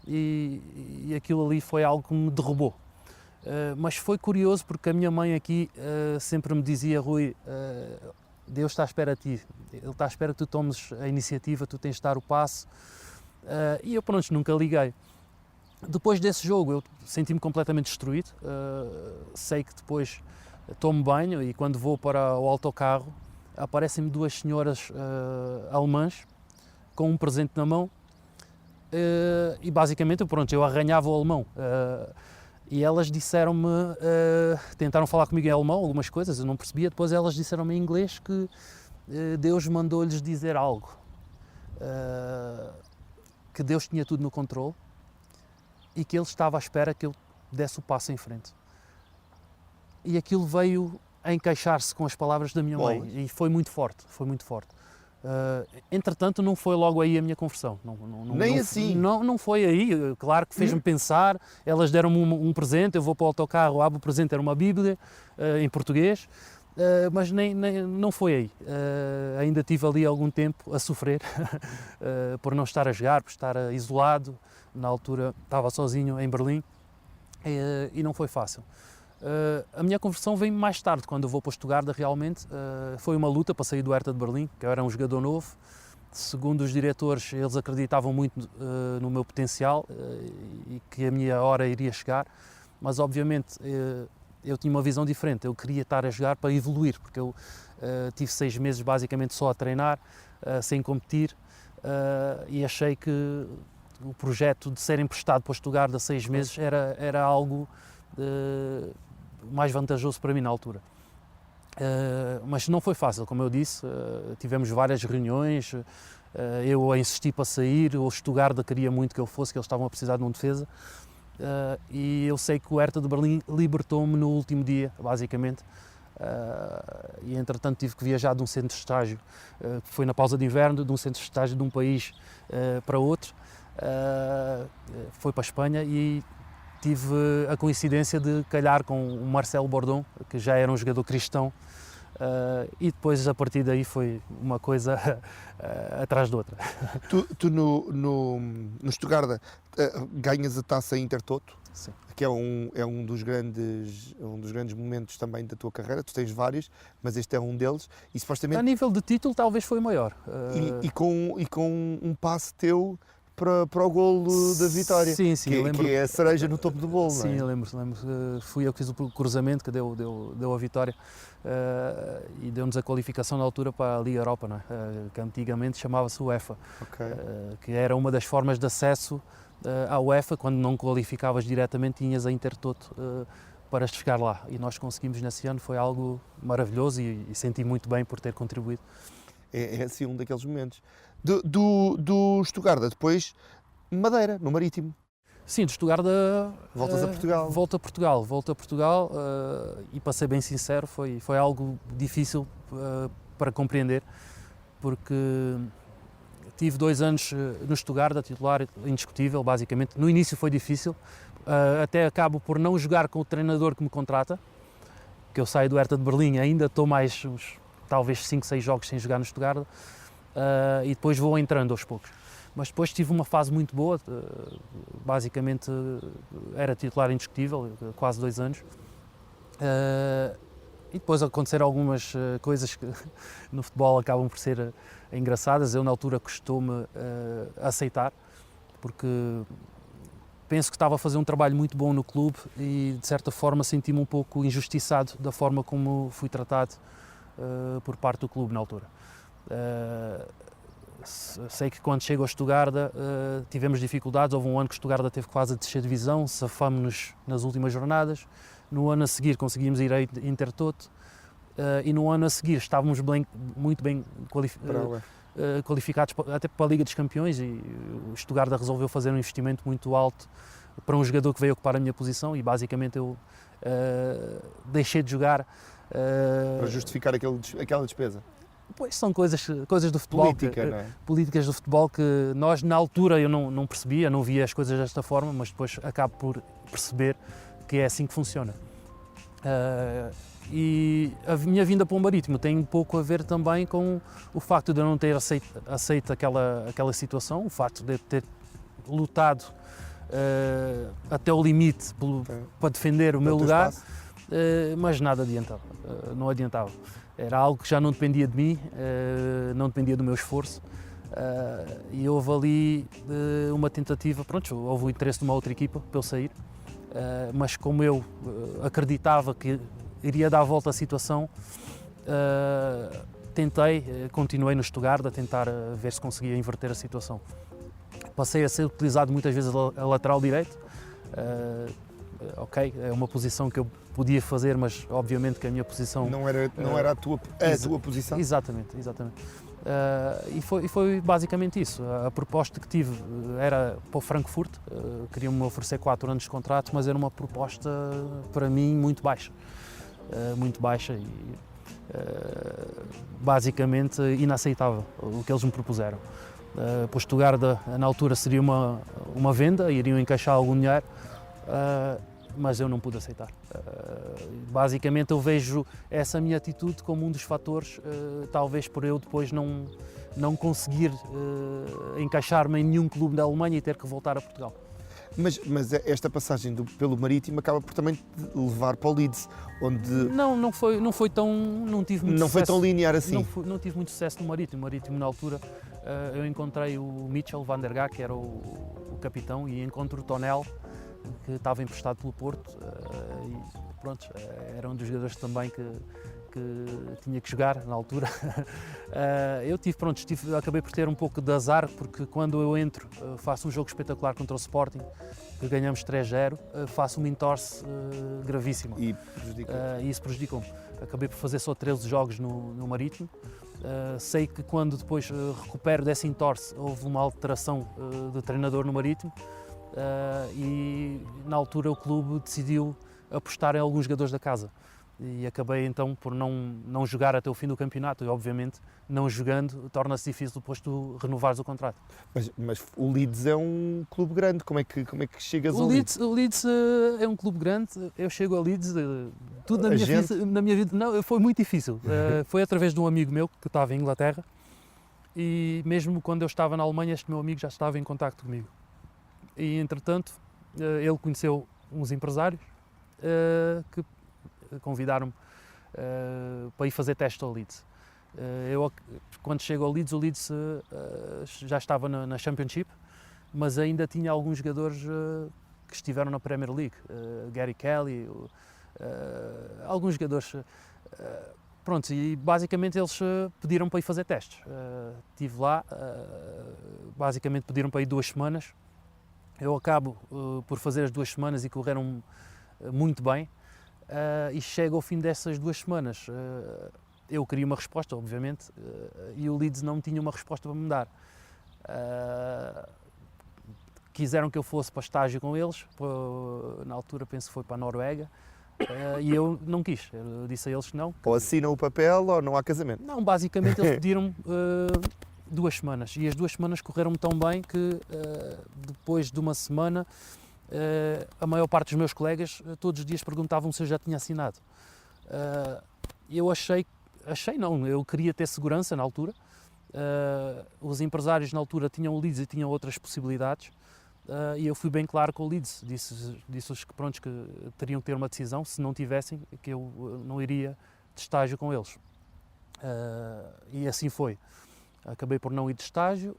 e aquilo ali foi algo que me derrubou. Mas foi curioso porque a minha mãe aqui sempre me dizia: Rui, Deus está à espera de ti, Ele está à espera que tu tomes a iniciativa, tu tens de dar o passo. E eu, pronto, nunca liguei. Depois desse jogo eu senti-me completamente destruído, sei que depois tomo banho e quando vou para o autocarro aparecem-me duas senhoras alemãs com um presente na mão e basicamente eu arranhava o alemão e elas disseram-me, tentaram falar comigo em alemão, algumas coisas eu não percebia, depois elas disseram-me em inglês que Deus mandou-lhes dizer algo, que Deus tinha tudo no controle e que Ele estava à espera que eu desse o passo em frente. E aquilo veio a encaixar-se com as palavras da minha mãe e foi muito forte, foi muito forte. Entretanto, não foi logo aí a minha conversão. Assim? Não foi aí, claro que fez-me pensar, elas deram-me um presente, eu vou para o autocarro, abro o presente, era uma Bíblia em português, mas não foi aí. Ainda tive ali algum tempo a sofrer por não estar a jogar, por estar isolado. Na altura estava sozinho em Berlim e não foi fácil. A minha conversão vem mais tarde, quando eu vou para o Stuttgart, realmente. Foi uma luta para sair do Hertha de Berlim, que eu era um jogador novo. Segundo os diretores, eles acreditavam muito no meu potencial e que a minha hora iria chegar, mas obviamente eu tinha uma visão diferente, eu queria estar a jogar para evoluir, porque eu tive 6 meses basicamente só a treinar, sem competir, e achei que o projeto de ser emprestado para o Stuttgart a 6 meses era algo mais vantajoso para mim na altura. Mas não foi fácil, como eu disse, tivemos várias reuniões, eu insisti para sair, o Stuttgart queria muito que eu fosse, que eles estavam a precisar de uma defesa, e eu sei que o Hertha de Berlim libertou-me no último dia, basicamente, e entretanto tive que viajar de um centro de estágio, que foi na pausa de inverno, de um centro de estágio de um país para outro, foi para a Espanha e tive a coincidência de calhar com o Marcelo Bordon, que já era um jogador cristão, e depois a partir daí foi uma coisa atrás de outra. Tu no Stuttgart ganhas a taça Intertoto, Sim. que é um dos grandes momentos também da tua carreira. Tu tens vários, mas este é um deles e supostamente... A nível de título talvez foi o maior. E com um passe teu para o golo da vitória, sim, que é a cereja no topo do bolo. Sim, não é? eu lembro. Fui eu que fiz o cruzamento que deu a vitória e deu-nos a qualificação na altura para a Liga Europa, não é? Que antigamente chamava-se UEFA, que era uma das formas de acesso à UEFA. Quando não qualificavas diretamente tinhas a Intertoto para chegar lá. E nós conseguimos nesse ano, foi algo maravilhoso e senti muito bem por ter contribuído. É assim um daqueles momentos. Do Stuttgart, depois Madeira, no Marítimo. Sim, de Stuttgart Voltas a Portugal. Volto a Portugal e, para ser bem sincero, foi algo difícil para compreender, porque tive 2 anos no Stuttgart, a titular indiscutível, basicamente. No início foi difícil, até acabo por não jogar com o treinador que me contrata, que eu saio do Hertha de Berlim, ainda estou mais talvez 5, 6 jogos sem jogar no Stuttgart, e depois vou entrando aos poucos. Mas depois tive uma fase muito boa, basicamente era titular indiscutível, quase 2 anos. E depois aconteceram algumas coisas que no futebol acabam por ser engraçadas. Eu na altura costumo aceitar, porque penso que estava a fazer um trabalho muito bom no clube e de certa forma senti-me um pouco injustiçado da forma como fui tratado por parte do clube na altura. Sei que quando chego ao Stuttgart tivemos dificuldades, houve um ano que o Stuttgart teve quase a descer divisão, safámos-nos nas últimas jornadas. No ano a seguir conseguimos ir a Intertoto e no ano a seguir estávamos muito bem qualificados até para a Liga dos Campeões, e o Stuttgart resolveu fazer um investimento muito alto para um jogador que veio ocupar a minha posição e basicamente eu deixei de jogar. Para justificar aquela despesa. Pois são coisas do futebol, políticas do futebol que nós na altura eu não percebia, não via as coisas desta forma, mas depois acabo por perceber que é assim que funciona. E a minha vinda para o Marítimo tem um pouco a ver também com o facto de eu não ter aceito aquela situação, o facto de ter lutado até o limite para defender o meu lugar, mas nada adiantava, não adiantava. Era algo que já não dependia de mim, não dependia do meu esforço, e houve ali uma tentativa, pronto, houve o interesse de uma outra equipa para eu sair, mas como eu acreditava que iria dar a volta à situação, continuei no Stuttgart a tentar ver se conseguia inverter a situação. Passei a ser utilizado muitas vezes a lateral direito, ok, é uma posição que eu podia fazer, mas obviamente que a minha posição... Não era a tua posição? Exatamente. E foi basicamente isso. A proposta que tive era para o Frankfurt, queriam-me oferecer 4 anos de contrato, mas era uma proposta para mim muito baixa e basicamente inaceitável o que eles me propuseram. Para o Stuttgart, na altura, seria uma venda, iriam encaixar algum dinheiro, mas eu não pude aceitar. Basicamente eu vejo essa minha atitude como um dos fatores, talvez por eu depois não conseguir encaixar-me em nenhum clube da Alemanha e ter que voltar a Portugal. Mas esta passagem pelo Marítimo acaba por também te levar para o Leeds, onde... Não foi tão... Não tive muito sucesso. Foi tão linear assim? Não tive muito sucesso no Marítimo. Na altura, eu encontrei o Mitchell van der Gaag, que era o capitão, e encontro o Tonel, que estava emprestado pelo Porto, e pronto, era um dos jogadores também que tinha que jogar na altura. Acabei por ter um pouco de azar, porque quando eu entro, faço um jogo espetacular contra o Sporting, que ganhamos 3-0, faço uma entorse gravíssima. E isso prejudicou-me. Acabei por fazer só 13 jogos no Marítimo. Sei que quando depois recupero dessa entorse, houve uma alteração de treinador no Marítimo, e na altura o clube decidiu apostar em alguns jogadores da casa e acabei então por não jogar até o fim do campeonato, e obviamente não jogando torna-se difícil depois tu renovares o contrato. Mas o Leeds é um clube grande, como é que chegas ao Leeds? O Leeds é um clube grande, eu chego ao Leeds, tudo na minha vida não, foi muito difícil, foi através de um amigo meu que estava em Inglaterra, e mesmo quando eu estava na Alemanha este meu amigo já estava em contacto comigo. E, entretanto, ele conheceu uns empresários que convidaram-me para ir fazer teste ao Leeds. Eu, quando chego ao Leeds, o Leeds já estava na Championship, mas ainda tinha alguns jogadores que estiveram na Premier League, Gary Kelly, alguns jogadores. Pronto, e basicamente eles pediram para ir fazer testes. Estive lá, basicamente pediram para ir 2 semanas. Eu acabo por fazer as 2 semanas e correram muito bem. E chega ao fim dessas 2 semanas, eu queria uma resposta, obviamente, e o Leeds não tinha uma resposta para me dar. Quiseram que eu fosse para estágio com eles, na altura penso que foi para a Noruega, e eu não quis, eu disse a eles que não. Ou assinam o papel ou não há casamento. Não, basicamente eles pediram-me 2 semanas, e as 2 semanas correram-me tão bem que depois de uma semana a maior parte dos meus colegas todos os dias perguntavam se eu já tinha assinado. Eu eu queria ter segurança na altura. Os empresários na altura tinham o Leeds e tinham outras possibilidades, e eu fui bem claro com o Leeds, disse-lhes que, pronto, que teriam que ter uma decisão, se não tivessem, que eu não iria de estágio com eles. E assim foi. Acabei por não ir de estágio,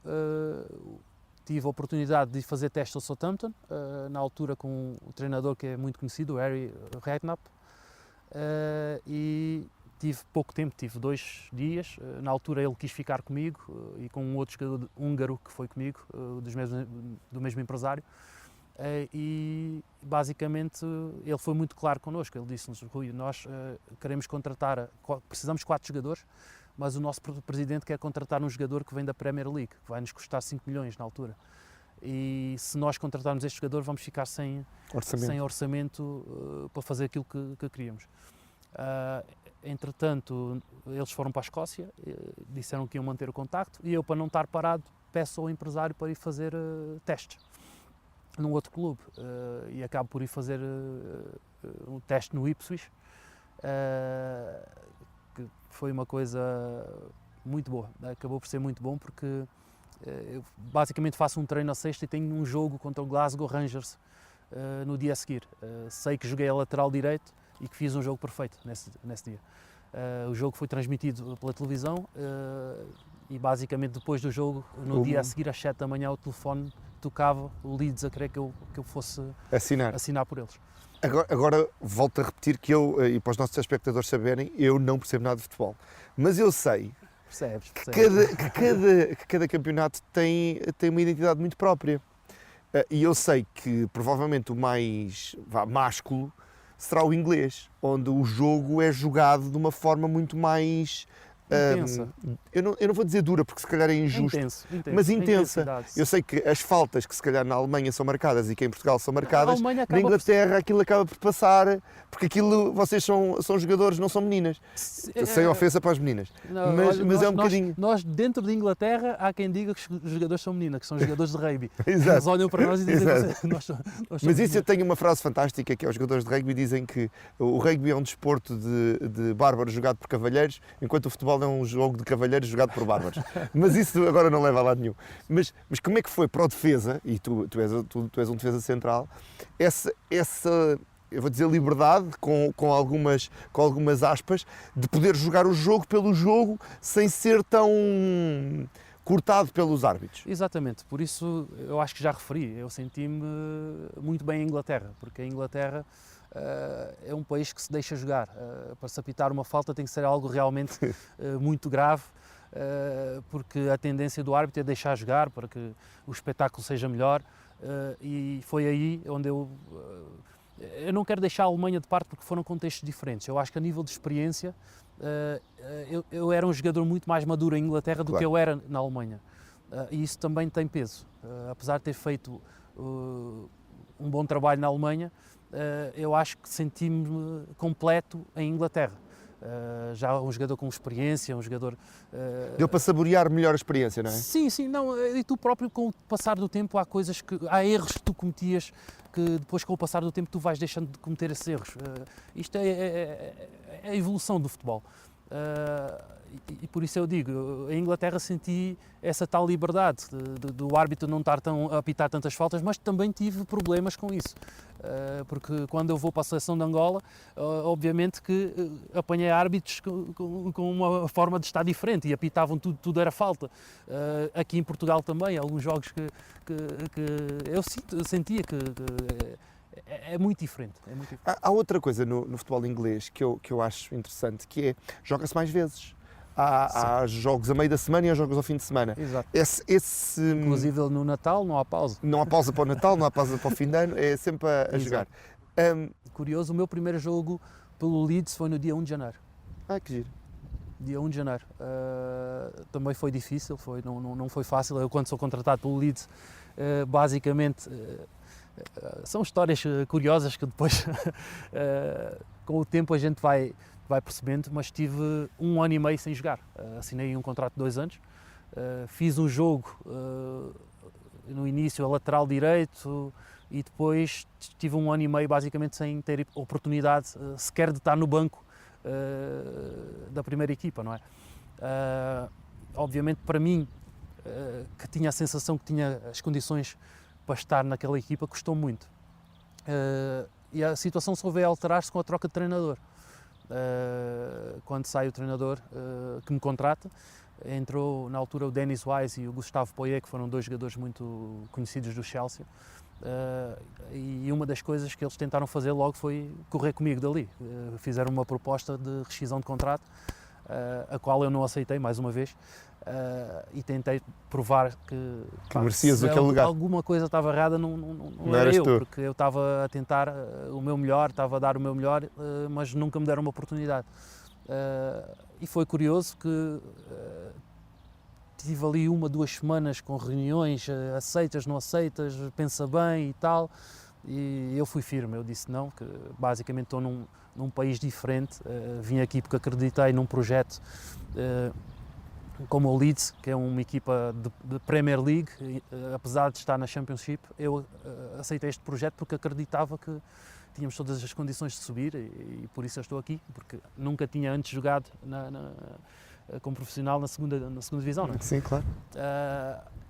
tive a oportunidade de fazer teste ao Southampton, na altura com o treinador que é muito conhecido, o Harry Redknapp, e tive pouco tempo, tive 2 dias. Na altura ele quis ficar comigo e com um outro jogador húngaro que foi comigo, do mesmo empresário, e basicamente ele foi muito claro connosco. Ele disse-nos: Rui, nós queremos contratar, precisamos de 4 jogadores, mas o nosso presidente quer contratar um jogador que vem da Premier League, que vai nos custar 5 milhões na altura. E se nós contratarmos este jogador, vamos ficar sem orçamento para fazer aquilo que queríamos. Entretanto, eles foram para a Escócia, disseram que iam manter o contacto, e eu, para não estar parado, peço ao empresário para ir fazer testes num outro clube, e acabo por ir fazer um teste no Ipswich, que foi uma coisa muito boa. Acabou por ser muito bom, porque eu basicamente faço um treino à sexta e tenho um jogo contra o Glasgow Rangers no dia a seguir. Sei que joguei a lateral direito e que fiz um jogo perfeito nesse dia. O jogo foi transmitido pela televisão, e basicamente depois do jogo, no dia a seguir, às 7 da manhã, o telefone tocava, o Leeds a querer que eu fosse assinar por eles. Agora volto a repetir que eu, e para os nossos espectadores saberem, eu não percebo nada de futebol. Mas eu sei que cada campeonato tem uma identidade muito própria. E eu sei que provavelmente o mais másculo será o inglês, onde o jogo é jogado de uma forma muito mais... intensa. Eu não vou dizer dura, porque se calhar é injusto, mas intensa. Eu sei que as faltas que se calhar na Alemanha são marcadas e que em Portugal são marcadas, na Inglaterra aquilo acaba por passar, porque aquilo, vocês são jogadores, não são meninas. Sem ofensa para as meninas. Mas é um bocadinho... Nós, dentro de Inglaterra, há quem diga que os jogadores são meninas, que são jogadores de rugby. Exato. Eles olham para nós e dizem que nós somos Mas isso, eu tenho uma frase fantástica, que é: os jogadores de rugby dizem que o rugby é um desporto de bárbaros jogado por cavalheiros, enquanto o futebol é um jogo de cavalheiros jogado por bárbaros. Mas isso agora não leva a lado nenhum. Mas como é que foi para o defesa, e tu és um defesa central, essa eu vou dizer liberdade, com algumas aspas, de poder jogar o jogo pelo jogo sem ser tão cortado pelos árbitros? Exatamente, por isso eu acho que já referi, eu senti-me muito bem em Inglaterra, porque a Inglaterra é um país que se deixa jogar. Para se apitar uma falta tem que ser algo realmente muito grave, porque a tendência do árbitro é deixar jogar para que o espetáculo seja melhor, e foi aí onde eu não quero deixar a Alemanha de parte, porque foram contextos diferentes. Eu acho que a nível de experiência eu era um jogador muito mais maduro em Inglaterra do que eu era na Alemanha, e isso também tem peso. Apesar de ter feito um bom trabalho na Alemanha, eu acho que senti-me completo em Inglaterra. Já um jogador com experiência, um jogador... Deu para saborear melhor a experiência, não é? Sim, não, e tu próprio, com o passar do tempo, há erros que tu cometias, que depois, com o passar do tempo, tu vais deixando de cometer esses erros. Isto é a evolução do futebol. E por isso eu digo, em Inglaterra senti essa tal liberdade do árbitro não estar a apitar tantas faltas, mas também tive problemas com isso, porque quando eu vou para a seleção de Angola, obviamente que apanhei árbitros com uma forma de estar diferente e apitavam tudo era falta. Aqui em Portugal também, alguns jogos que eu sentia que é muito diferente. Há outra coisa no futebol inglês que eu acho interessante, que é: joga-se mais vezes. Há jogos a meio da semana e há jogos ao fim de semana. Exato. Inclusive no Natal não há pausa. Não há pausa para o Natal, não há pausa para o fim de ano, é sempre a jogar. Curioso, o meu primeiro jogo pelo Leeds foi no dia 1 de janeiro. Que giro. Dia 1 de janeiro. Também foi difícil, não foi fácil. Eu, quando sou contratado pelo Leeds, basicamente, são histórias curiosas que depois, com o tempo, a gente vai percebendo, mas tive 1 ano e meio sem jogar. Assinei um contrato de 2 anos, fiz um jogo no início a lateral direito e depois tive 1 ano e meio basicamente sem ter oportunidade sequer de estar no banco da primeira equipa, não é? Obviamente para mim, que tinha a sensação que tinha as condições para estar naquela equipa, custou muito. E a situação só veio a alterar-se com a troca de treinador. Quando sai o treinador que me contrata, entrou na altura o Dennis Wise e o Gustavo Poyet, que foram 2 jogadores muito conhecidos do Chelsea. E uma das coisas que eles tentaram fazer logo foi correr comigo dali. Fizeram uma proposta de rescisão de contrato, a qual eu não aceitei mais uma vez, e tentei provar que merecias aquele lugar. Alguma coisa estava errada, não era eu, porque eu estava a tentar o meu melhor, estava a dar o meu melhor, mas nunca me deram uma oportunidade. E foi curioso que tive ali 1, 2 semanas com reuniões, aceitas, não aceitas, pensa bem e tal, e eu fui firme, eu disse não, que basicamente estou num país diferente, vim aqui porque acreditei num projeto como o Leeds, que é uma equipa de Premier League, apesar de estar na Championship, eu aceitei este projeto porque acreditava que tínhamos todas as condições de subir e por isso eu estou aqui, porque nunca tinha antes jogado como profissional na segunda divisão, não é? Sim, claro.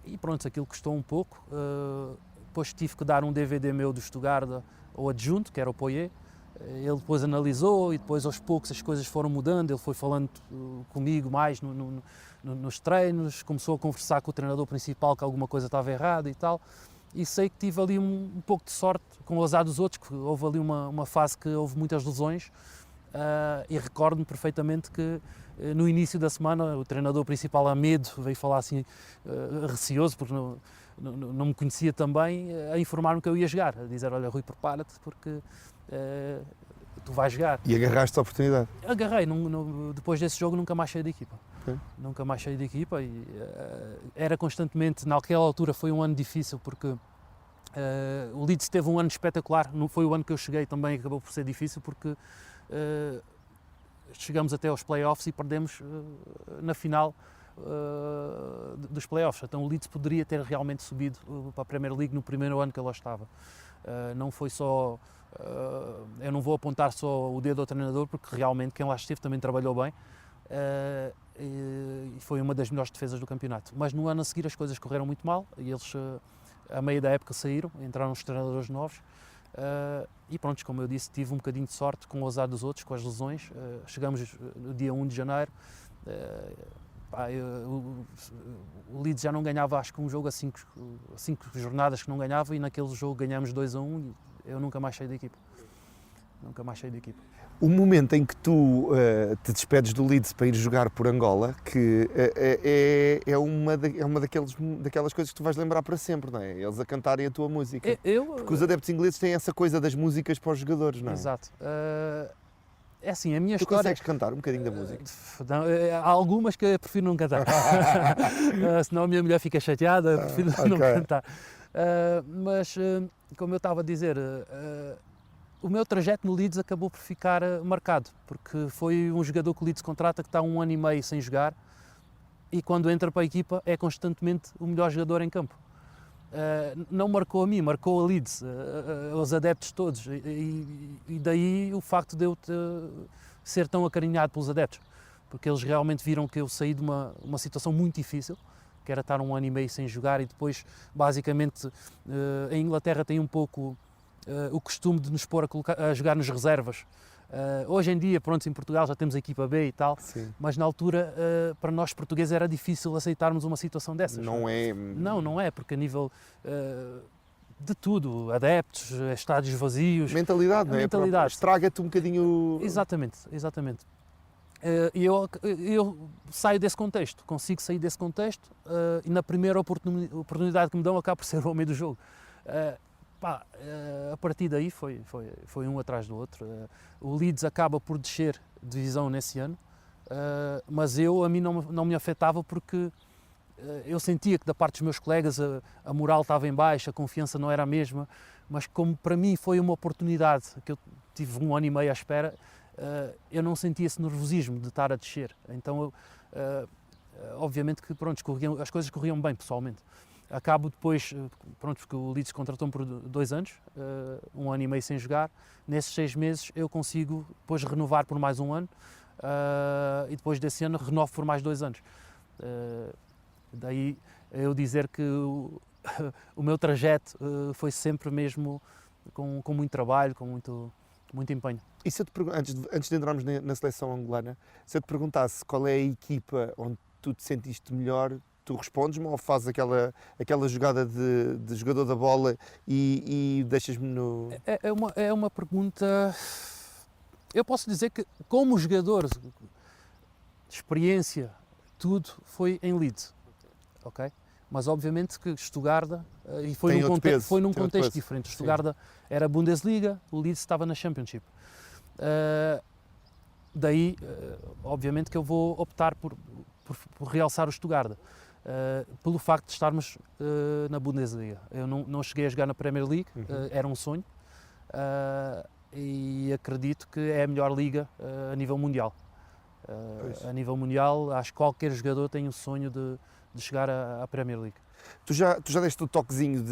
E pronto, aquilo custou um pouco. Depois tive que dar um DVD meu do Stuttgart ao adjunto, que era o Poyet. Ele depois analisou e depois aos poucos as coisas foram mudando, ele foi falando comigo mais nos treinos, começou a conversar com o treinador principal que alguma coisa estava errada e tal. E sei que tive ali um pouco de sorte com o azar dos outros, que houve ali uma fase que houve muitas lesões. E recordo-me perfeitamente que no início da semana o treinador principal, a medo, veio falar assim receoso, porque não me conhecia também, a informar-me que eu ia jogar, a dizer, olha Rui, prepara-te porque tu vais jogar. E agarraste a oportunidade? Agarrei, depois desse jogo nunca mais saí da equipa. Nunca mais saí da equipa e era constantemente, naquela altura foi um ano difícil porque o Leeds teve um ano espetacular, não foi o ano que eu cheguei também, acabou por ser difícil porque chegamos até aos playoffs e perdemos na final dos playoffs. Então o Leeds poderia ter realmente subido para a Premier League no primeiro ano que ele lá estava. Não foi só... eu não vou apontar só o dedo ao treinador, porque realmente quem lá esteve também trabalhou bem e foi uma das melhores defesas do campeonato. Mas no ano a seguir as coisas correram muito mal e eles, a meio da época, saíram, entraram os treinadores novos. E pronto, como eu disse, tive um bocadinho de sorte com o azar dos outros, com as lesões. Chegamos no dia 1 de janeiro, o Leeds já não ganhava, acho que um jogo a 5 jornadas que não ganhava, e naquele jogo ganhamos 2-1 e eu nunca mais saí da equipa. Nunca mais saí da equipa. O momento em que tu te despedes do Leeds para ir jogar por Angola, que é uma daquelas coisas que tu vais lembrar para sempre, não é? Eles a cantarem a tua música. Porque os adeptos ingleses têm essa coisa das músicas para os jogadores, não é? Exato. É assim, a minha tu história... consegues cantar um bocadinho da música? Não, há algumas que eu prefiro não cantar. Senão a minha mulher fica chateada, prefiro não cantar. Mas, como eu estava a dizer... o meu trajeto no Leeds acabou por ficar marcado, porque foi um jogador que o Leeds contrata que está 1 ano e meio sem jogar e quando entra para a equipa é constantemente o melhor jogador em campo. Não marcou a mim, marcou a Leeds, aos adeptos todos, e daí o facto de eu ser tão acarinhado pelos adeptos, porque eles realmente viram que eu saí de uma situação muito difícil, que era estar 1 ano e meio sem jogar, e depois basicamente a Inglaterra tem um pouco o costume de nos pôr a jogar nas reservas. Hoje em dia, pronto, em Portugal já temos a equipa B e tal, sim, mas na altura para nós portugueses era difícil aceitarmos uma situação dessas. Não é? Não é, porque a nível de tudo, adeptos, estádios vazios... Mentalidade, não é? Mentalidade. Estraga-te um bocadinho... Exatamente. E eu saio desse contexto, consigo sair desse contexto e na primeira oportunidade que me dão acabo por ser o homem do jogo. Pá, a partir daí foi um atrás do outro. O Leeds acaba por descer de divisão nesse ano, mas a mim não me afetava porque eu sentia que da parte dos meus colegas a moral estava em baixo, a confiança não era a mesma, mas como para mim foi uma oportunidade, que eu tive 1 ano e meio à espera, eu não sentia esse nervosismo de estar a descer. Então, obviamente que pronto, as coisas corriam bem pessoalmente. Acabo depois, pronto, porque o Leeds contratou-me por 2 anos, 1 ano e meio sem jogar. Nesses 6 meses eu consigo depois renovar por mais 1 ano e depois desse ano renovo por mais 2 anos. Daí eu dizer que o meu trajeto foi sempre mesmo com muito trabalho, com muito empenho. E se eu te antes de entrarmos na seleção angolana, se eu te perguntasse qual é a equipa onde tu te sentiste melhor, tu respondes-me ou fazes aquela jogada de jogador da bola e deixas-me no... É uma pergunta... Eu posso dizer que como jogador, experiência, tudo foi em Leeds, ok? Mas obviamente que Stuttgart, e foi num contexto diferente, Stuttgart era Bundesliga, o Leeds estava na Championship. Daí, obviamente que eu vou optar por realçar o Stuttgart. Pelo facto de estarmos na Bundesliga. Eu não cheguei a jogar na Premier League, era um sonho, e acredito que é a melhor liga a nível mundial. A nível mundial, acho que qualquer jogador tem o sonho de chegar à Premier League. Tu já deste o toquezinho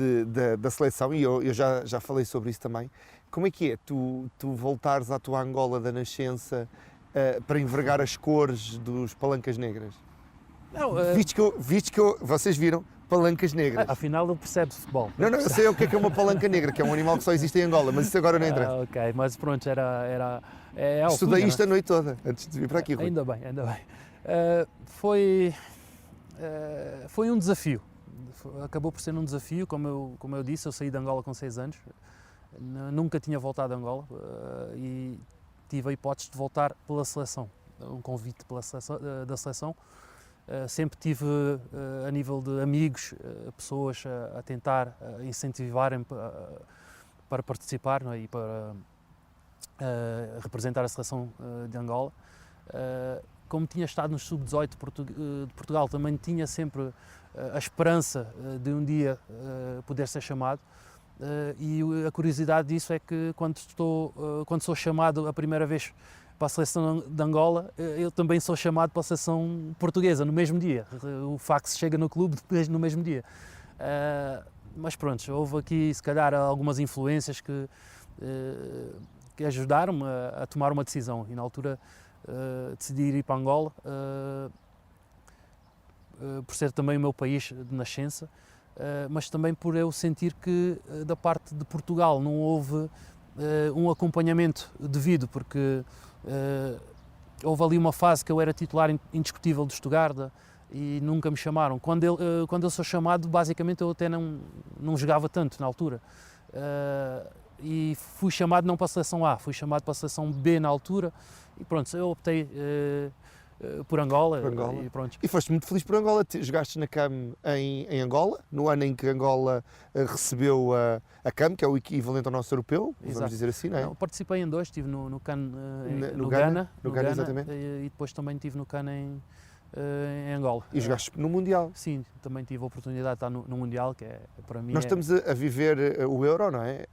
da seleção e eu já falei sobre isso também. Como é que é tu voltares à tua Angola da nascença para envergar as cores dos Palancas Negras? Não, Visto que vocês viram palancas negras. Afinal, não percebe futebol. Não, eu sei o que é uma palanca negra, que é um animal que só existe em Angola, mas isso agora não interessa. Ok, mas pronto, Estudei isto a noite toda, antes de vir para aqui, Rui. Ainda bem. Foi um desafio. Acabou por ser um desafio, como eu disse, eu saí de Angola com 6 anos, nunca tinha voltado a Angola e tive a hipótese de voltar pela seleção, um convite da seleção. Sempre tive, a nível de amigos, pessoas a tentar incentivarem para participar, não é? E para representar a seleção de Angola. Como tinha estado no Sub-18 de Portugal, também tinha sempre a esperança de um dia poder ser chamado. E a curiosidade disso é que quando sou chamado a primeira vez para a seleção de Angola, eu também sou chamado para a seleção portuguesa no mesmo dia. O fax chega no clube no mesmo dia. Mas pronto, houve aqui se calhar algumas influências que ajudaram-me a tomar uma decisão e na altura decidi ir para Angola, por ser também o meu país de nascença, mas também por eu sentir que da parte de Portugal não houve um acompanhamento devido, porque houve ali uma fase que eu era titular indiscutível do Stuttgart e nunca me chamaram. Quando eu sou chamado, basicamente eu até não jogava tanto na altura. E fui chamado não para a seleção A, fui chamado para a seleção B na altura e pronto, eu optei por Angola. E pronto. E foste muito feliz por Angola, jogaste na CAM em Angola, no ano em que Angola recebeu a CAM, que é o equivalente ao nosso europeu, vamos dizer assim, não é? Não, participei em 2, estive no CAN no Ghana, exatamente. E depois também estive no CAN em Angola. E jogaste no Mundial? Sim, também tive a oportunidade de estar no Mundial, que é para mim... Nós estamos a viver o Euro, não é?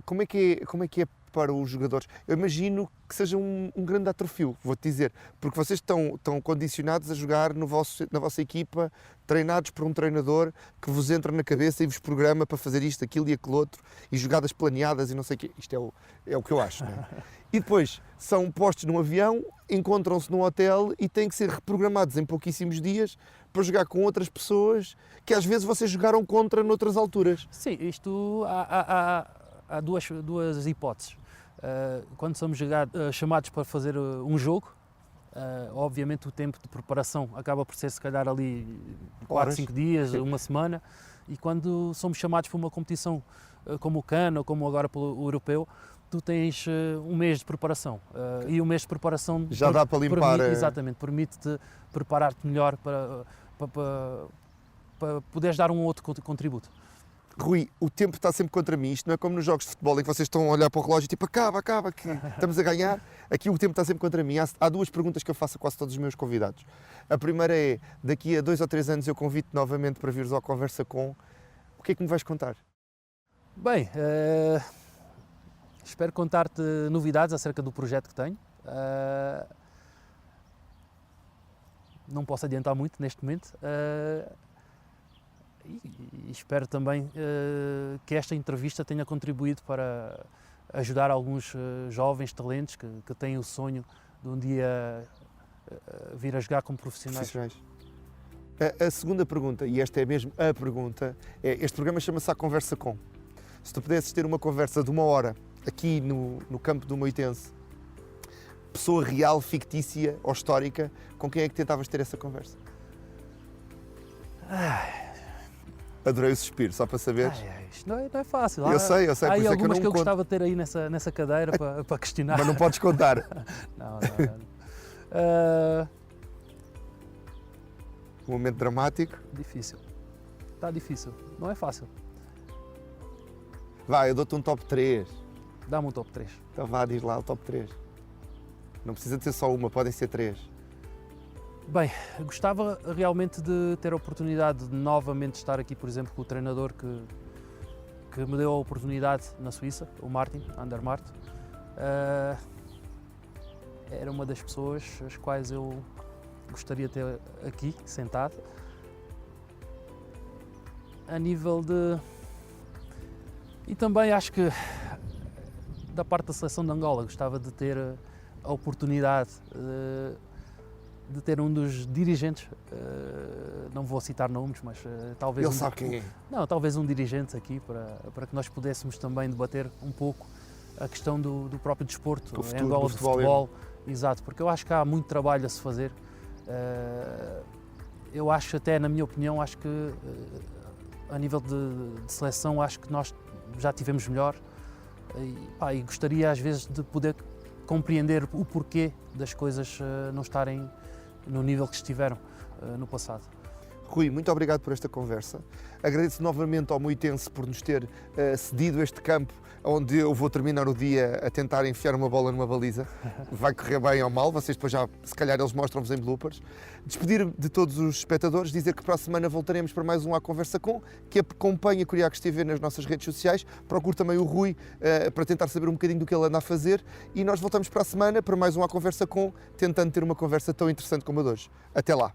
Como é que é para os jogadores? Eu imagino que seja um grande atrofio, vou-te dizer, porque vocês estão condicionados a jogar na vossa equipa, treinados por um treinador que vos entra na cabeça e vos programa para fazer isto, aquilo e aquilo outro, e jogadas planeadas e não sei o quê. Isto é o que eu acho, não é? E depois são postos num avião, encontram-se num hotel e têm que ser reprogramados em pouquíssimos dias para jogar com outras pessoas que às vezes vocês jogaram contra noutras alturas. Sim, isto há duas hipóteses. Quando somos chamados para fazer um jogo, obviamente o tempo de preparação acaba por ser se calhar ali 4, 5 dias, uma semana, e quando somos chamados para uma competição como o CAN ou como agora pelo europeu, tu tens um mês de preparação e um mês de preparação já dá para limpar. Exatamente, permite-te preparar-te melhor para poderes dar um outro contributo. Rui, o tempo está sempre contra mim. Isto não é como nos jogos de futebol em que vocês estão a olhar para o relógio e tipo, acaba, que estamos a ganhar. Aqui o tempo está sempre contra mim. Há duas perguntas que eu faço a quase todos os meus convidados. A primeira é, daqui a 2 ou 3 anos eu convido-te novamente para vires ao Conversa Com. O que é que me vais contar? Bem, espero contar-te novidades acerca do projeto que tenho. Não posso adiantar muito neste momento. E espero também que esta entrevista tenha contribuído para ajudar alguns jovens talentos que têm o sonho de um dia vir a jogar como profissionais. A segunda pergunta, e esta é mesmo a pergunta, é, este programa chama-se A Conversa Com. Se tu pudesses ter uma conversa de 1 hora aqui no campo do Moitense, pessoa real, fictícia ou histórica, com quem é que tentavas ter essa conversa? Adorei o suspiro, só para saberes. Isto não é fácil. Eu sei, há por aí isso é algumas que eu não que eu conto. gostava de ter aí nessa cadeira para questionar. Mas não podes contar. Não. Um momento dramático. Difícil. Está difícil. Não é fácil. Vá, eu dou-te um top 3. Dá-me um top 3. Então vá, diz lá o top 3. Não precisa de ser só uma, podem ser 3. Bem, gostava realmente de ter a oportunidade de novamente estar aqui, por exemplo, com o treinador que me deu a oportunidade na Suíça, o Martin Andermatt. Era uma das pessoas as quais eu gostaria de ter aqui, sentado. A nível de... E também acho que da parte da seleção de Angola gostava de ter a oportunidade de ter um dos dirigentes, não vou citar nomes, mas talvez... Ele sabe quem é. Não, talvez um dirigente aqui para que nós pudéssemos também debater um pouco a questão do próprio desporto, O futuro em Angola do de futebol. Exato, porque eu acho que há muito trabalho a se fazer. Eu acho até, na minha opinião, acho que a nível de seleção, acho que nós já tivemos melhor e gostaria às vezes de poder compreender o porquê das coisas não estarem no nível que estiveram no passado. Rui, muito obrigado por esta conversa. Agradeço novamente ao Moitense por nos ter cedido este campo onde eu vou terminar o dia a tentar enfiar uma bola numa baliza. Vai correr bem ou mal, vocês depois já, se calhar, eles mostram-vos em bloopers. Despedir-me de todos os espectadores, dizer que para a semana voltaremos para mais um A Conversa Com, que acompanha a Curiacos TV nas nossas redes sociais. Procure também o Rui para tentar saber um bocadinho do que ele anda a fazer. E nós voltamos para a semana para mais um A Conversa Com, tentando ter uma conversa tão interessante como a de hoje. Até lá!